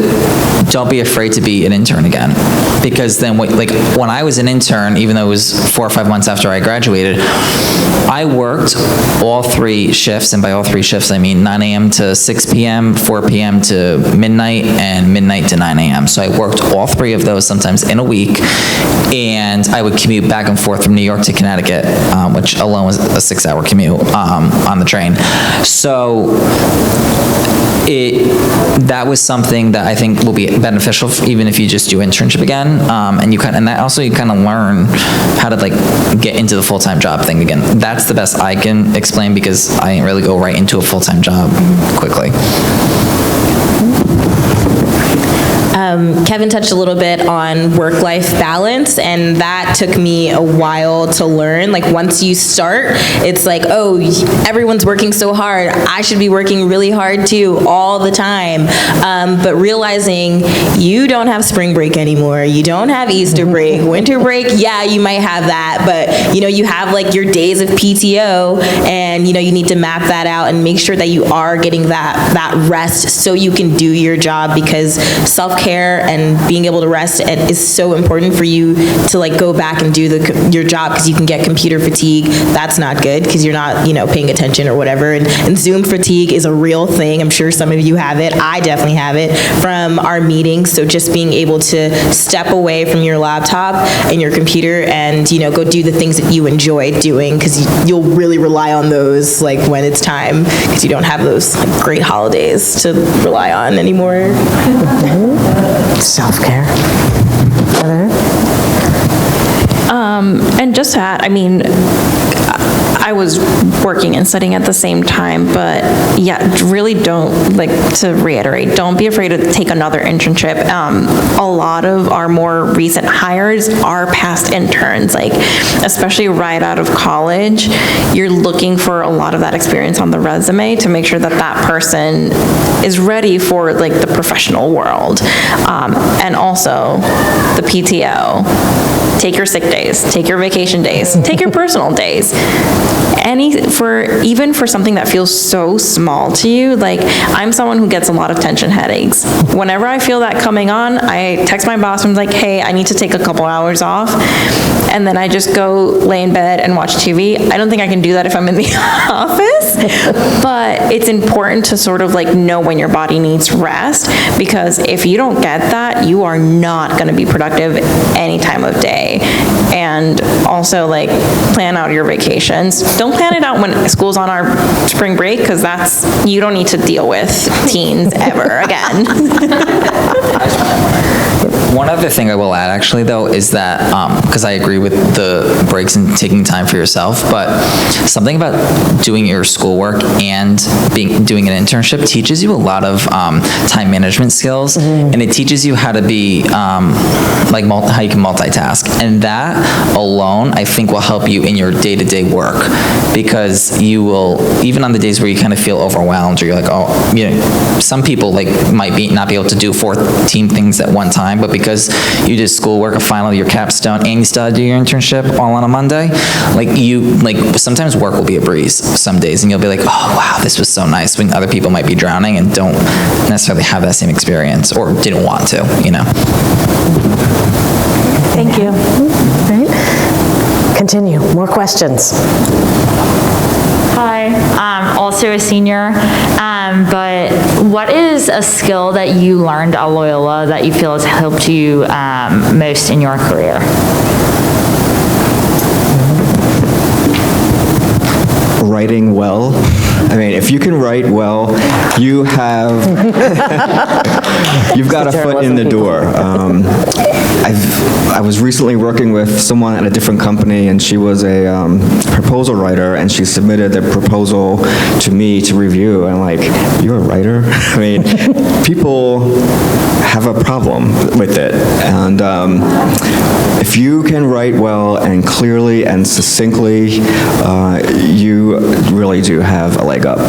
don't be afraid to be an intern again, because then when I was an intern, even though it was 4 or 5 months after I graduated, I worked all 3 shifts, and by all 3 shifts I mean 9 a.m. to 6 p.m., 4 p.m. to midnight, and midnight to 9 a.m. So I worked all 3 of those sometimes in a week, and I would commute back and forth from New York to Connecticut, which alone was a 6-hour commute on the train. So that was something that I think will be beneficial even if you just do internship again, and you kind of learn how to get into the full-time job thing again. That's the best I can explain, because I didn't really go right into a full-time job quickly. Kevin touched a little bit on work-life balance, and that took me a while to learn. Like, once you start, it's like, oh, everyone's working so hard, I should be working really hard too all the time. But realizing you don't have spring break anymore, you don't have Easter break, winter break, yeah, you might have that, but you have like your days of PTO, and you need to map that out and make sure that you are getting that rest so you can do your job, because self-care and being able to rest is so important for you to like go back and do your job, because you can get computer fatigue. That's not good because you're not paying attention or whatever, and Zoom fatigue is a real thing. I'm sure some of you have it. I definitely have it from our meetings. So just being able to step away from your laptop and your computer and go do the things that you enjoy doing, because you'll really rely on those like when it's time, because you don't have those like, great holidays to rely on anymore. Self-care. And just to add, I mean, I was working and studying at the same time, but yeah, really don't, like, to reiterate, don't be afraid to take another internship. A lot of our more recent hires are past interns, like, especially right out of college. You're looking for a lot of that experience on the resume to make sure that that person is ready for, like, the professional world. And also, the PTO. Take your sick days, take your vacation days, take your personal days. Even for something that feels so small to you, like I'm someone who gets a lot of tension headaches. Whenever I feel that coming on, I text my boss and I'm like, hey, I need to take a couple hours off. And then I just go lay in bed and watch TV. I don't think I can do that if I'm in the office, but it's important to sort of like know when your body needs rest, because if you don't get that, you are not going to be productive any time of day. And also like plan out your vacations. Don't plan it out when school's on our spring break, because you don't need to deal with teens ever again. One other thing I will add, actually, though, is that, because I agree with the breaks and taking time for yourself, but something about doing your schoolwork and doing an internship teaches you a lot of time management skills, and it teaches you how to be, like, how you can multitask. And that alone, I think, will help you in your day-to-day work, because you will, even on the days where you kind of feel overwhelmed, or you're like, oh, some people, like, might not be able to do 14 things at one time, but because you did schoolwork, a final, your capstone, and you still had to do your internship all on a Monday, sometimes work will be a breeze some days, and you'll be like, oh, wow, this was so nice, when other people might be drowning and don't necessarily have that same experience, or didn't want to, Thank you. Right. Continue. More questions. Hi, I'm also a senior, but what is a skill that you learned at Loyola that you feel has helped you most in your career? Writing well. I mean, if you can write well, you've got a foot in the door. I was recently working with someone at a different company, and she was a proposal writer, and she submitted the proposal to me to review, and I'm like, you're a writer? I mean, people have a problem with it, and if you can write well and clearly and succinctly, you really do have a leg up.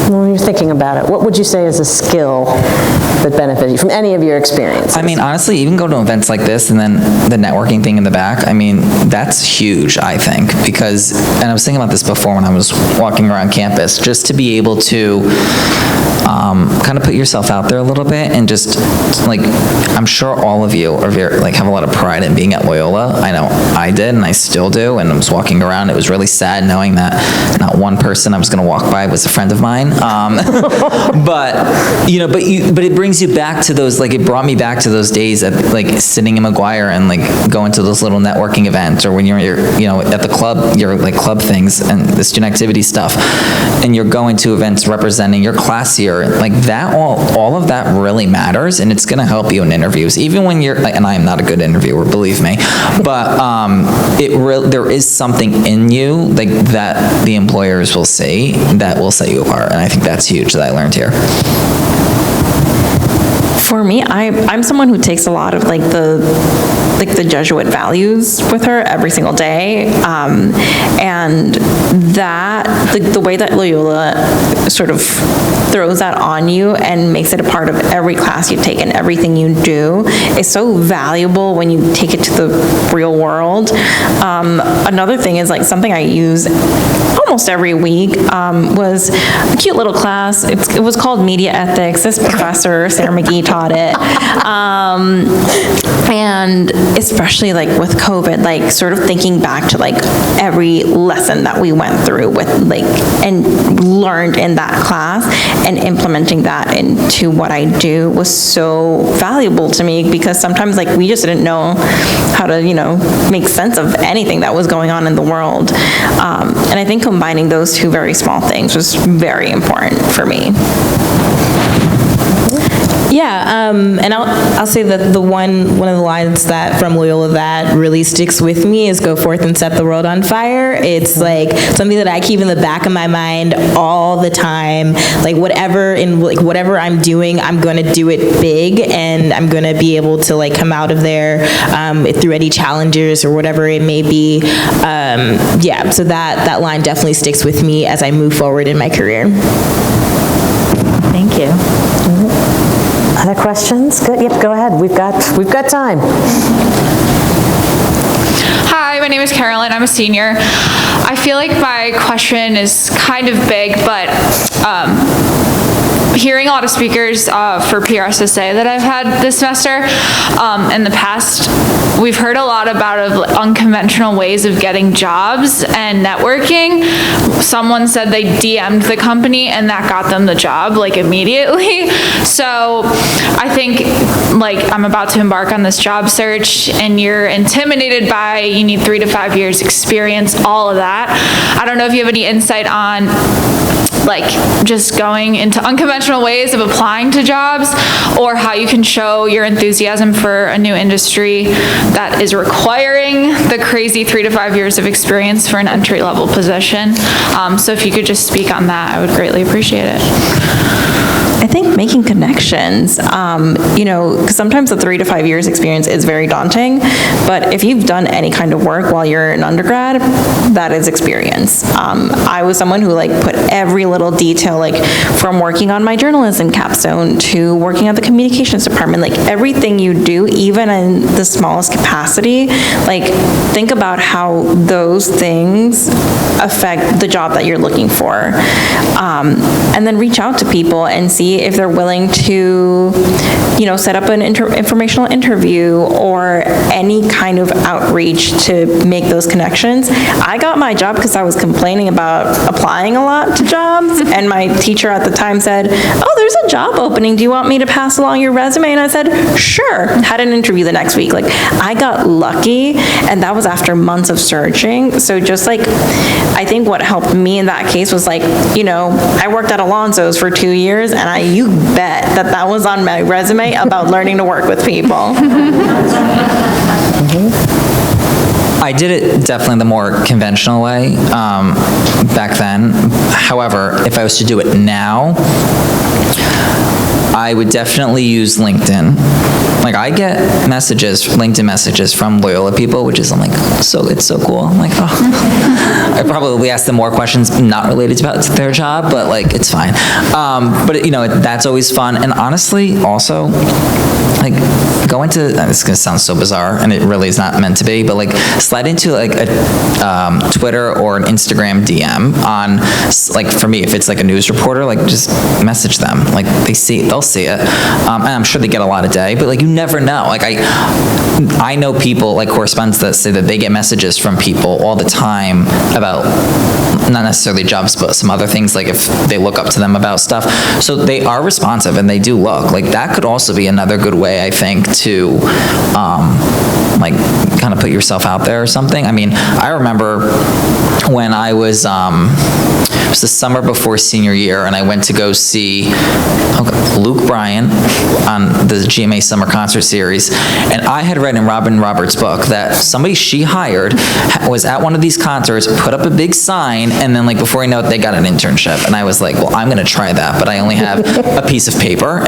When you're thinking about it, what would you say is a skill that benefited you from any of your experiences? I mean, honestly, even go to events like this and then the networking thing in the back, I mean, that's huge, I think, because, and I was thinking about this before when I was walking around campus, just to be able to kind of put yourself out there a little bit, and just, like, I'm sure all of you are very, like, have a lot of pride in being at Loyola. I know I did, and I still do, and I was walking around, it was really sad knowing that not one person I was going to walk by was a friend of mine. But it brings brings you back to those, like, it brought me back to those days at, like, sitting in McGuire and, like, going to those little networking events, or when you're you know, at the club, your, like, club things and the student activity stuff, and you're going to events representing your class year, like, that, all of that really matters, and it's gonna help you in interviews, even when you're, and I am not a good interviewer, believe me, but there is something in you, like, that the employers will see that will set you apart, and I think that's huge that I learned here. For me, I'm someone who takes a lot of like the Jesuit values with her every single day, and that the way that Loyola sort of throws that on you and makes it a part of every class you take and everything you do is so valuable when you take it to the real world. Another thing is, like, something I use almost every week was a cute little class. It was called Media Ethics. This professor, Sarah McGee, taught it. And especially, like, with COVID, like, sort of thinking back to, like, every lesson that we went through with, like, and learned in that class, and implementing that into what I do was so valuable to me, because sometimes, like, we just didn't know how to, you know, make sense of anything that was going on in the world. And I think combining those two very small things was very important for me. Yeah, and I'll say that one of the lines that from Loyola that really sticks with me is "Go forth and set the world on fire." It's like something that I keep in the back of my mind all the time. Like, whatever I'm doing, I'm going to do it big, and I'm going to be able to, like, come out of there through any challenges or whatever it may be. Yeah, so that line definitely sticks with me as I move forward in my career. Thank you. Other questions? Good, yep, go ahead. We've got time. Hi, my name is Carolyn. I'm a senior. I feel like my question is kind of big, but hearing a lot of speakers for PRSSA that I've had this semester, in the past, we've heard a lot about unconventional ways of getting jobs and networking. Someone said they DM'd the company and that got them the job, like, immediately. So I think, like, I'm about to embark on this job search, and you're intimidated by, you need 3 to 5 years experience, all of that. I don't know if you have any insight on, like, just going into unconventional ways of applying to jobs, or how you can show your enthusiasm for a new industry that is requiring the crazy 3 to 5 years of experience for an entry-level position. So if you could just speak on that, I would greatly appreciate it. I think making connections, you know, because sometimes the 3 to 5 years experience is very daunting, but if you've done any kind of work while you're an undergrad, that is experience. I was someone who, like, put every little detail, like, from working on my journalism capstone to working at the communications department, like, everything you do, even in the smallest capacity, like, think about how those things affect the job that you're looking for. And then reach out to people and see if they're willing to, you know, set up an informational interview or any kind of outreach to make those connections. I got my job because I was complaining about applying a lot to jobs, and my teacher at the time said, "Oh, there's a job opening. Do you want me to pass along your resume?" And I said, "Sure." Had an interview the next week. Like, I got lucky, and that was after months of searching. So just, like, I think what helped me in that case was, like, you know, I worked at Alonso's for 2 years, and you bet that was on my resume about learning to work with people. I did it definitely the more conventional way back then. However, if I was to do it now, I would definitely use LinkedIn. Like, I get LinkedIn messages from Loyola people, which is, I'm like, it's so cool. I'm like, oh. I probably ask them more questions not related to their job, but, like, it's fine. But, you know, that's always fun. And honestly, also, like, go into, this is going to sound so bizarre, and it really is not meant to be, but, like, slide into, like, a Twitter or an Instagram DM on, like, for me, if it's, like, a news reporter, like, just message them. Like, they'll see it. And I'm sure they get a lot a day, but, like, you never know. Like, I know people, like, correspondents that say that they get messages from people all the time about about, not necessarily jobs, but some other things, like if they look up to them about stuff. So they are responsive and they do look. Like that could also be another good way, I think, to like kind of put yourself out there or something. I mean, I remember when I was, it was the summer before senior year, and I went to go see Luke Bryan on the GMA Summer Concert Series, and I had read in Robin Roberts' book that somebody she hired was at one of these concerts, put up a big sign, and then like before you know it, they got an internship. And I was like, well, I'm gonna try that, but I only have a piece of paper.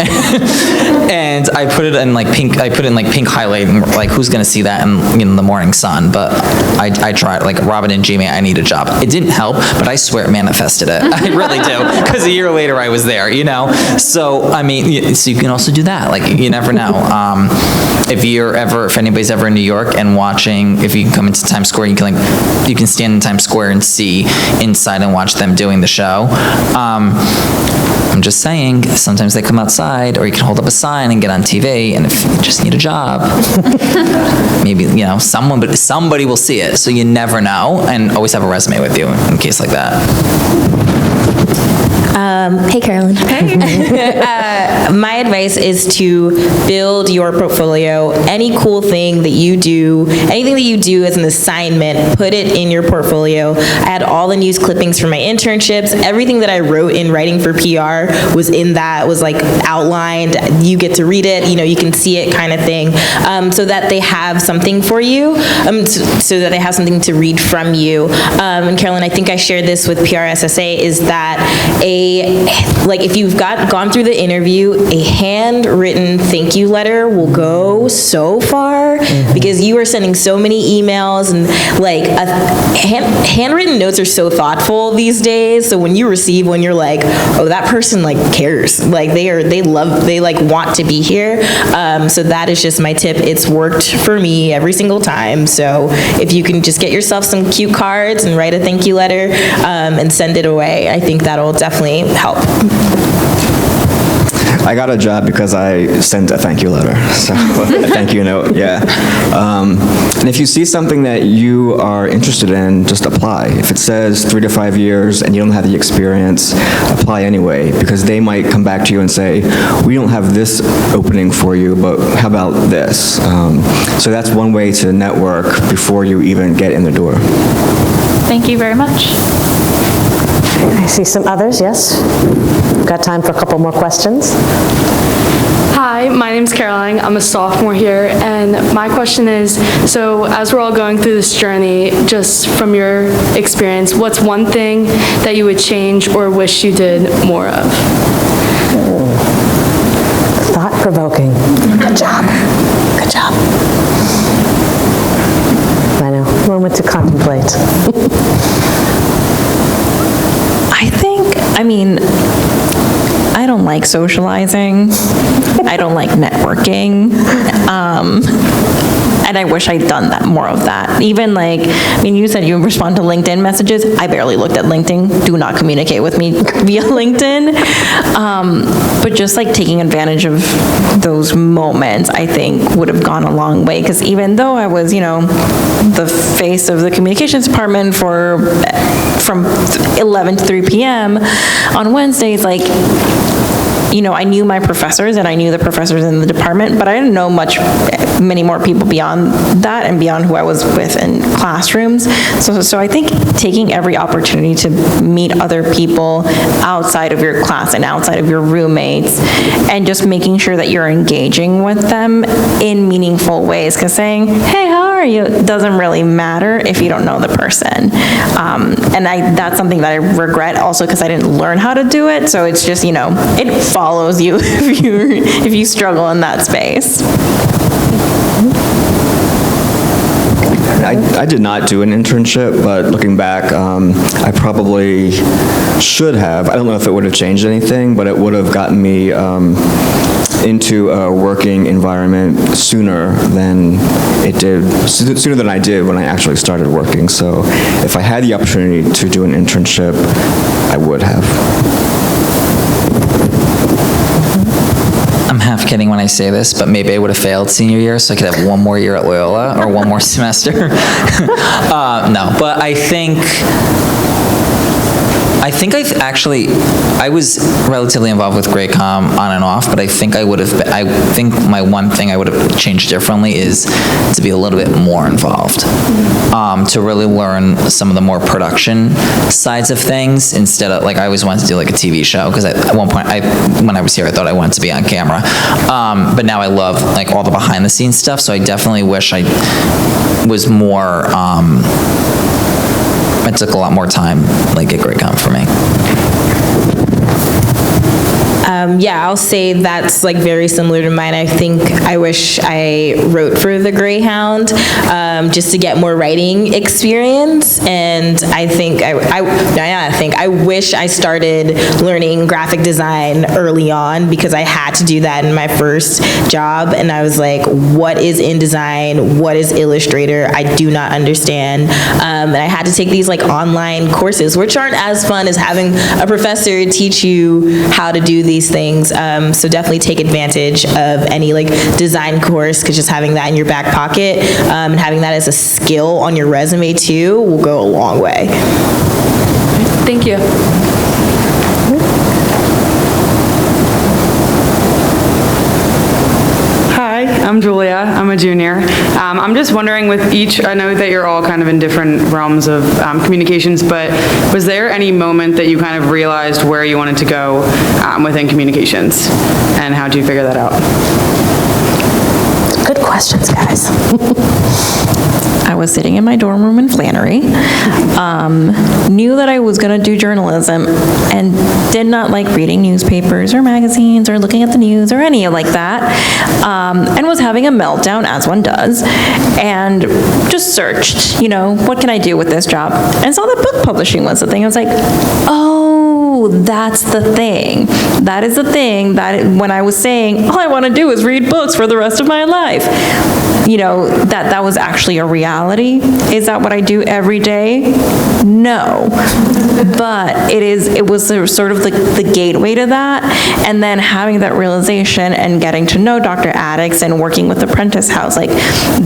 And I put it in like pink, pink highlight, and like who's gonna see that in the morning sun? But I tried, like Robin and GMA, I need a job. It didn't help, but I swear it manifested it. I really do, because a year later I was there, you know? So, I mean, so you can also do that, like you never know. If anybody's ever in New York and watching, if you can come into Times Square, you can stand in Times Square and see inside and watch them doing the show. I'm just saying, sometimes they come outside, or you can hold up a sign and get on TV, and if you just need a job, maybe, you know, somebody will see it, so you never know, and always have a resume with you in case like that. Hey, Carolyn. Hey. My advice is to build your portfolio. Any cool thing that you do, anything that you do as an assignment, put it in your portfolio. I had all the news clippings from my internships. Everything that I wrote in writing for PR was in that, was like outlined. You get to read it, you know, you can see it kind of thing, so that they have something for you, so that they have something to read from you. And Carolyn, I think I shared this with PRSSA, is that if you've gone through the interview, a handwritten thank you letter will go so far, because you are sending so many emails, and like handwritten notes are so thoughtful these days. So when you receive one, you're like, oh, that person like cares, like they like want to be here. So that is just my tip. It's worked for me every single time. So if you can just get yourself some cute cards and write a thank you letter and send it away, I think that'll definitely help. I got a job because I sent a thank you letter, so a thank you note, yeah. And if you see something that you are interested in, just apply. If it says 3 to 5 years and you don't have the experience, apply anyway, because they might come back to you and say, we don't have this opening for you, but how about this? So that's one way to network before you even get in the door. Thank you very much. I see some others, yes? Got time for a couple more questions. Hi, my name's Caroline. I'm a sophomore here, and my question is, so as we're all going through this journey, just from your experience, what's one thing that you would change or wish you did more of? Thought-provoking. Good job. Good job. I know, moment to contemplate. I don't like socializing. I don't like networking. And I wish I'd done more of that. Even you said you respond to LinkedIn messages. I barely looked at LinkedIn. Do not communicate with me via LinkedIn. But just taking advantage of those moments, I think would have gone a long way. Because even though I was, the face of the communications department from 11 to 3 p.m. on Wednesdays, I knew my professors and I knew the professors in the department, but I didn't know many more people beyond that and beyond who I was with in classrooms. So I think taking every opportunity to meet other people outside of your class and outside of your roommates, and just making sure that you're engaging with them in meaningful ways, because saying, hey, how are you, doesn't really matter if you don't know the person. And that's something that I regret also, because I didn't learn how to do it. So it's just, it follows you if you struggle in that space. I did not do an internship, but looking back, I probably should have. I don't know if it would have changed anything, but it would have gotten me into a working environment sooner than I did when I actually started working. So if I had the opportunity to do an internship, I would have. I'm half half kidding when I say this, but maybe I would have failed senior year, so I could have one more year at Loyola, or one more semester. No, but I think I was relatively involved with Grade Com on and off, but I think my one thing I would have changed differently is to be a little bit more involved, to really learn some of the more production sides of things, instead of, like, I always wanted to do like a TV show, because at one point, when I was here, I thought I wanted to be on camera, but now I love like all the behind the scenes stuff, so I definitely wish I was more, it took a lot more time, like, at Grade Com for me. Yeah, I'll say that's like very similar to mine. I think I wish I wrote for the Greyhound, just to get more writing experience. And I think I wish I started learning graphic design early on, because I had to do that in my first job. And I was like, what is InDesign? What is Illustrator? I do not understand. And I had to take these like online courses, which aren't as fun as having a professor teach you how to do these things. So definitely take advantage of any like design course, because just having that in your back pocket, and having that as a skill on your resume too will go a long way. Thank you. Hi, I'm Julia. I'm a junior. I'm just wondering, with each, I know that you're all kind of in different realms of communications, but was there any moment that you kind of realized where you wanted to go within communications, and how did you figure that out? Good questions, guys. I was sitting in my dorm room in Flannery, knew that I was going to do journalism, and did not like reading newspapers or magazines or looking at the news or any like that, and was having a meltdown, as one does, and just searched, what can I do with this job? And saw that book publishing was the thing. I was like, oh, that's the thing. That is the thing that when I was saying, all I want to do is read books for the rest of my life, that was actually a reality. Is that what I do every day? No. But it was sort of the gateway to that, and then having that realization and getting to know Dr. Addicts and working with Apprentice House, like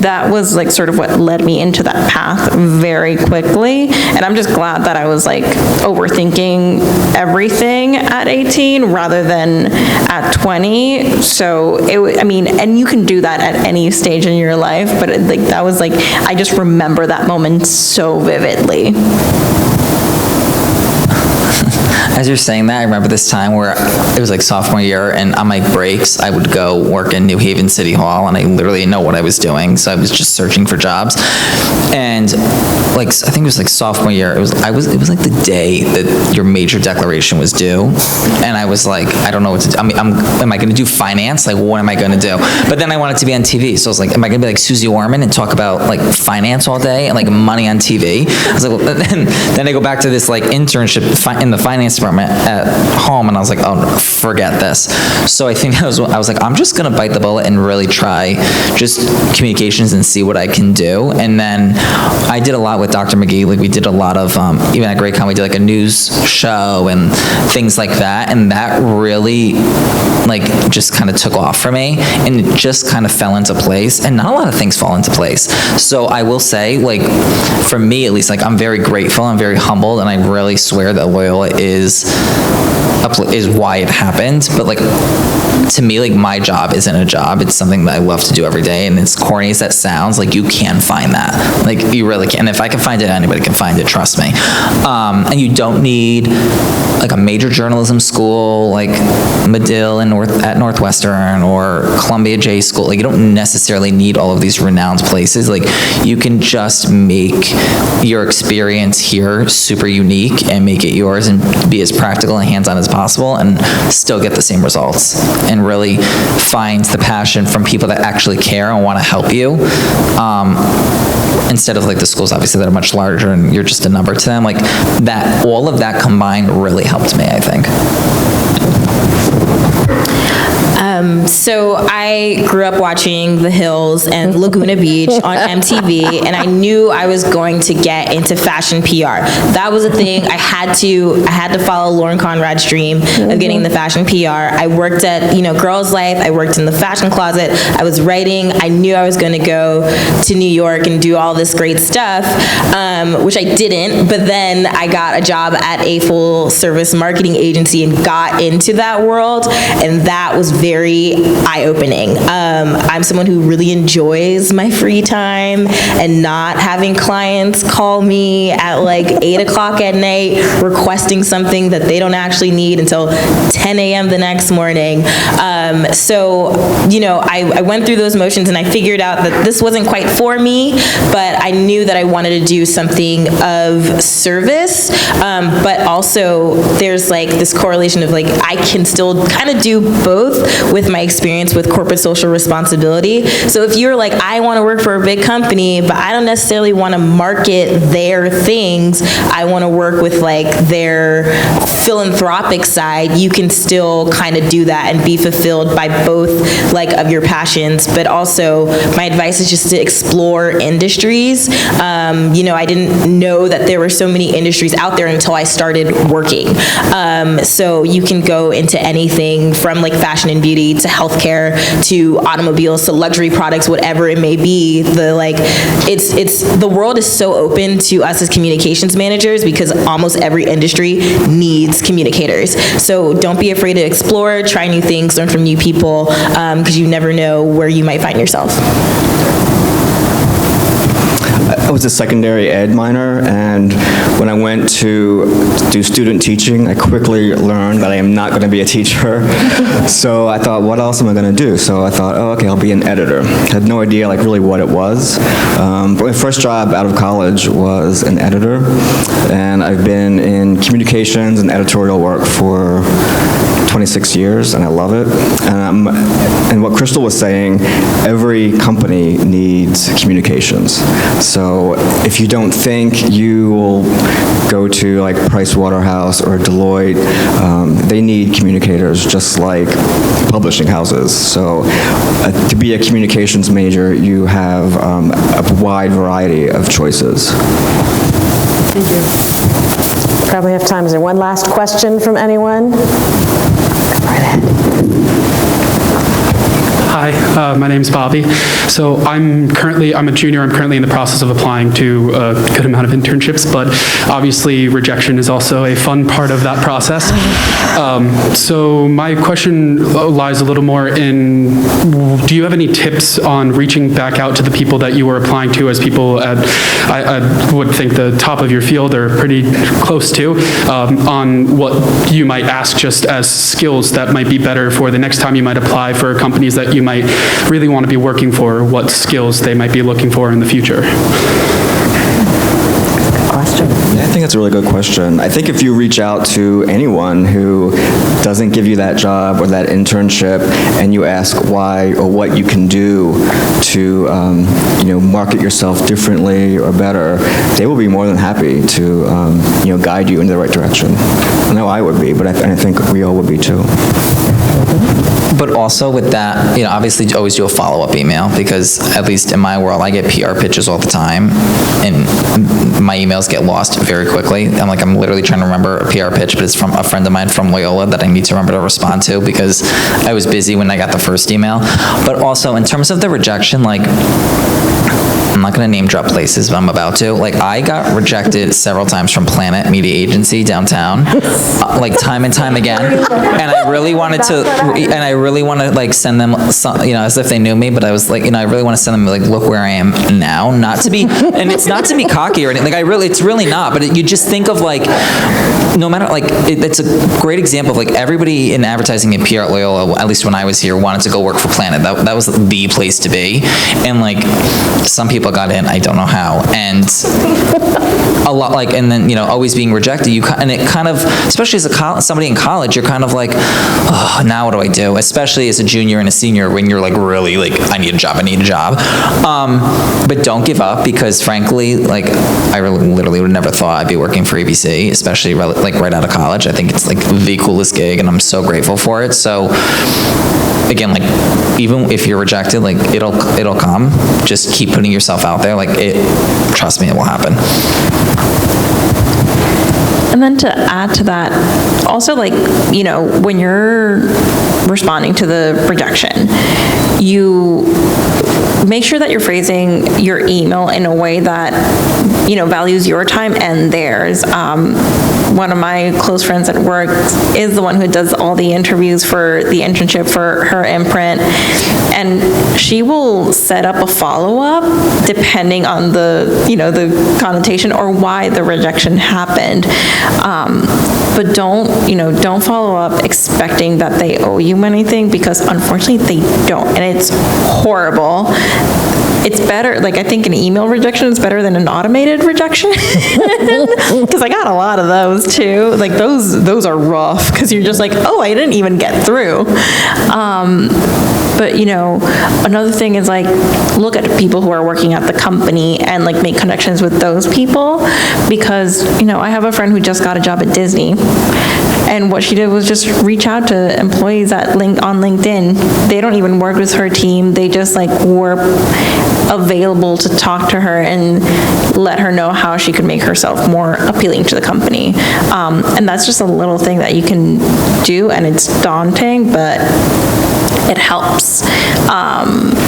that was like sort of what led me into that path very quickly. And I'm just glad that I was like overthinking everything at 18 rather than at 20. So and you can do that at any stage in your life, but that was like, I just remember that moment so vividly. As you're saying that, I remember this time where it was like sophomore year, and on my breaks, I would go work in New Haven City Hall, and I literally didn't know what I was doing, so I was just searching for jobs. And like, I think it was like sophomore year, it was like the day that your major declaration was due, and I was like, I don't know what to do. Am I going to do finance? Like, what am I going to do? But then I wanted to be on TV, so I was like, am I going to be like Susie Orman and talk about like finance all day and like money on TV? I was like, well, then I go back to this like internship in the finance department at home, and I was like, oh, forget this. So I think I was like, I'm just gonna bite the bullet and really try just communications and see what I can do. And then I did a lot with Dr. McGee. Like, we did a lot of even at Grade Com, we did like a news show and things like that, and that really like just kind of took off for me, and it just kind of fell into place. And not a lot of things fall into place. So I will say, like, for me at least, like, I'm very grateful, I'm very humbled, and I really swear that Loyola is why it happened. But like, to me, like, my job isn't a job, it's something that I love to do every day. And as corny as that sounds, like, you can find that, like, you really can. And if I can find it, anybody can find it, trust me. And you don't need like a major journalism school like Medill at Northwestern or Columbia J School. Like, you don't necessarily need all of these renowned places. Like, you can just make your experience here super unique and make it yours and be as practical and hands-on as possible and still get the same results, and really find the passion from people that actually care and want to help you, instead of like the schools obviously that are much larger and you're just a number to them. Like, that, all of that combined really helped me, I think. So I grew up watching The Hills and Laguna Beach on MTV, and I knew I was going to get into fashion PR. That was a thing. I had to follow Lauren Conrad's dream of getting the fashion PR. I worked at, Girls Life. I worked in the fashion closet. I was writing. I knew I was going to go to New York and do all this great stuff, which I didn't. But then I got a job at a full-service marketing agency and got into that world, and that was very eye-opening. I'm someone who really enjoys my free time and not having clients call me at like 8 o'clock at night requesting something that they don't actually need until 10 a.m. the next morning. I went through those motions and I figured out that this wasn't quite for me, but I knew that I wanted to do something of service, but also there's like this correlation of like I can still kind of do both with my experience with corporate social responsibility. So if you're like, I want to work for a big company, but I don't necessarily want to market their things, I want to work with like their philanthropic side, you can still kind of do that and be fulfilled by both like of your passions, but also my advice is just to explore industries. I didn't know that there were so many industries out there until I started working. So you can go into anything from like fashion and beauty to healthcare to automobiles to luxury products, whatever it may be. The world is so open to us as communications managers because almost every industry needs communicators. So don't be afraid to explore, try new things, learn from new people, because you never know where you might find yourself. I was a secondary ed minor, and when I went to do student teaching, I quickly learned that I am not going to be a teacher. So I thought, what else am I going to do? So I thought, okay, I'll be an editor. I had no idea like really what it was. But my first job out of college was an editor, and I've been in communications and editorial work for 26 years, and I love it. And what Crystal was saying, every company needs communications. So if you don't think you will go to like Price Waterhouse or Deloitte, they need communicators just like publishing houses. So to be a communications major, you have a wide variety of choices. Thank you. Probably have time. Is there one last question from anyone? Right ahead. Hi, my name's Bobby. So I'm a junior. I'm currently in the process of applying to a good amount of internships, but obviously rejection is also a fun part of that process. So my question lies a little more in, do you have any tips on reaching back out to the people that you were applying to as people at, I would think the top of your field or pretty close to, on what you might ask just as skills that might be better for the next time you might apply for companies that you might really want to be working for, what skills they might be looking for in the future? Question. Yeah, I think that's a really good question. I think if you reach out to anyone who doesn't give you that job or that internship and you ask why or what you can do to market yourself differently or better, they will be more than happy to guide you in the right direction. I know I would be, but I think we all would be too. But also with that, obviously always do a follow-up email, because at least in my world, I get PR pitches all the time, and my emails get lost very quickly. I'm literally trying to remember a PR pitch, but it's from a friend of mine from Loyola that I need to remember to respond to because I was busy when I got the first email. But also in terms of the rejection, I'm not going to name drop places, but I'm about to. I got rejected several times from Planet Media Agency downtown, time and time again. And I really wanted to, send them, as if they knew me, but I was I really want to send them, look where I am now. Not to be, and it's not to be cocky or anything. It's really not. But you just think of, no matter, it's a great example of, everybody in advertising and PR at Loyola, at least when I was here, wanted to go work for Planet. That was the place to be. And, some people people got in. I don't know how. And a lot like, and then, always being rejected, and it kind of, especially as somebody in college, you're kind of like, oh, now what do I do? Especially as a junior and a senior, when you're like, really like, I need a job. But don't give up, because frankly, like, I literally would never thought I'd be working for ABC, especially like right out of college. I think it's like the coolest gig, and I'm so grateful for it. So again, like, even if you're rejected, like, it'll come. Just keep putting yourself out there. Like, trust me, it will happen. And then to add to that, also, like, when you're responding to the rejection, you make sure that you're phrasing your email in a way that, values your time and theirs. One of my close friends at work is the one who does all the interviews for the internship for her imprint, and she will set up a follow-up depending on the connotation or why the rejection happened. But don't follow up expecting that they owe you anything, because unfortunately they don't, and it's horrible. It's better, like, I think an email rejection is better than an automated rejection, because I got a lot of those too. Like, those are rough, because you're just like, oh, I didn't even get through. But another thing is, like, look at people who are working at the company and, like, make connections with those people, because I have a friend who just got a job at Disney, and what she did was just reach out to employees on LinkedIn. They don't even work with her team. They just, like, were available to talk to her and let her know how she could make herself more appealing to the company. And that's just a little thing that you can do, and it's daunting, but it helps.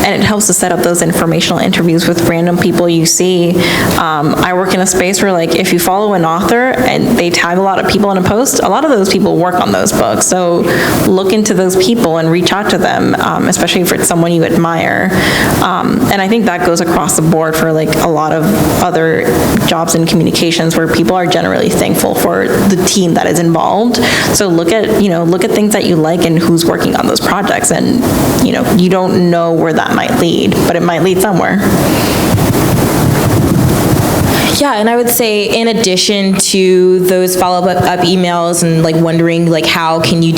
And it helps to set up those informational interviews with random people you see. I work in a space where, like, if you follow an author and they tag a lot of people in a post, a lot of those people work on those books. So look into those people and reach out to them, especially if it's someone you admire. And I think that goes across the board for, like, a lot of other jobs in communications, where people are generally thankful for the team that is involved. So look at things that you like and who's working on those projects, and you don't know where that might lead, but it might lead somewhere. Yeah, and I would say, in addition to those follow-up emails and, like, wondering, like, what can you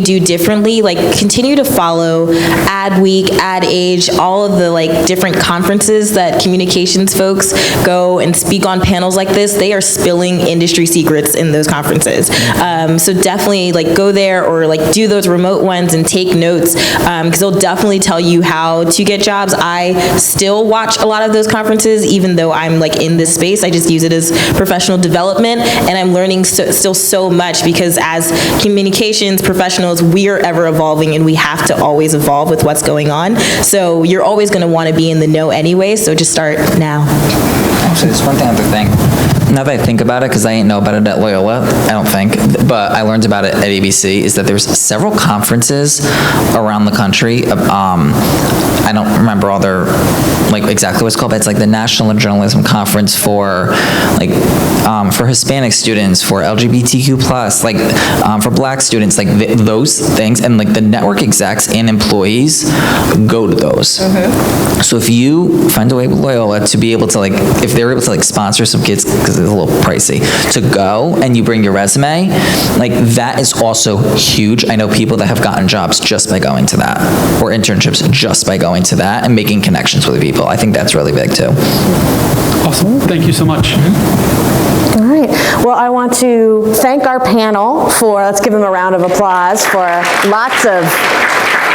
do differently, like, continue to follow Adweek, AdAge, all of the, like, different conferences that communications folks go and speak on panels like this. They are spilling industry secrets in those conferences. So definitely, like, go there, or, like, do those remote ones and take notes, because they'll definitely tell you how to get jobs. I still watch a lot of those conferences, even though I'm, like, in this space. I just use it as professional development, and I'm learning still so much, because as communications professionals, we are ever evolving, and we have to always evolve with what's going on. So you're always going to want to be in the know anyway, so just start now. Actually, there's one other thing. Now that I think about it, because I didn't know about it at Loyola, I don't think, but I learned about it at ABC, is that there's several conferences around the country. I don't remember all their, like, exactly what it's called, but it's like the National Journalism Conference for, like, for Hispanic students, for LGBTQ+, like, for Black students, like, those things, and, like, the network execs and employees go to those. So if you find a way with Loyola to be able to, like, if they're able to, like, sponsor some kids, because it's a little pricey, to go, and you bring your resume, like, that is also huge. I know people that have gotten jobs just by going to that, or internships just by going to that, and making connections with people. I think that's really big too. Awesome. Thank you so much. All right. Well, I want to thank our panel let's give them a round of applause for lots of,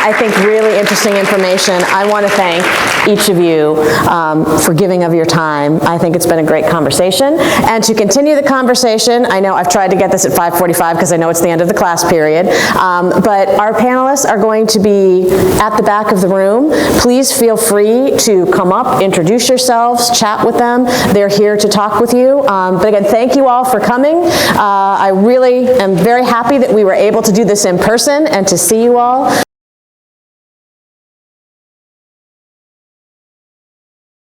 I think, really interesting information. I want to thank each of you for giving of your time. I think it's been a great conversation. And to continue the conversation, I know I've tried to get this at 5:45 because I know it's the end of the class period, but our panelists are going to be at the back of the room. Please feel free to come up, introduce yourselves, chat with them. They're here to talk with you. But again, thank you all for coming. I really am very happy that we were able to do this in person and to see you all.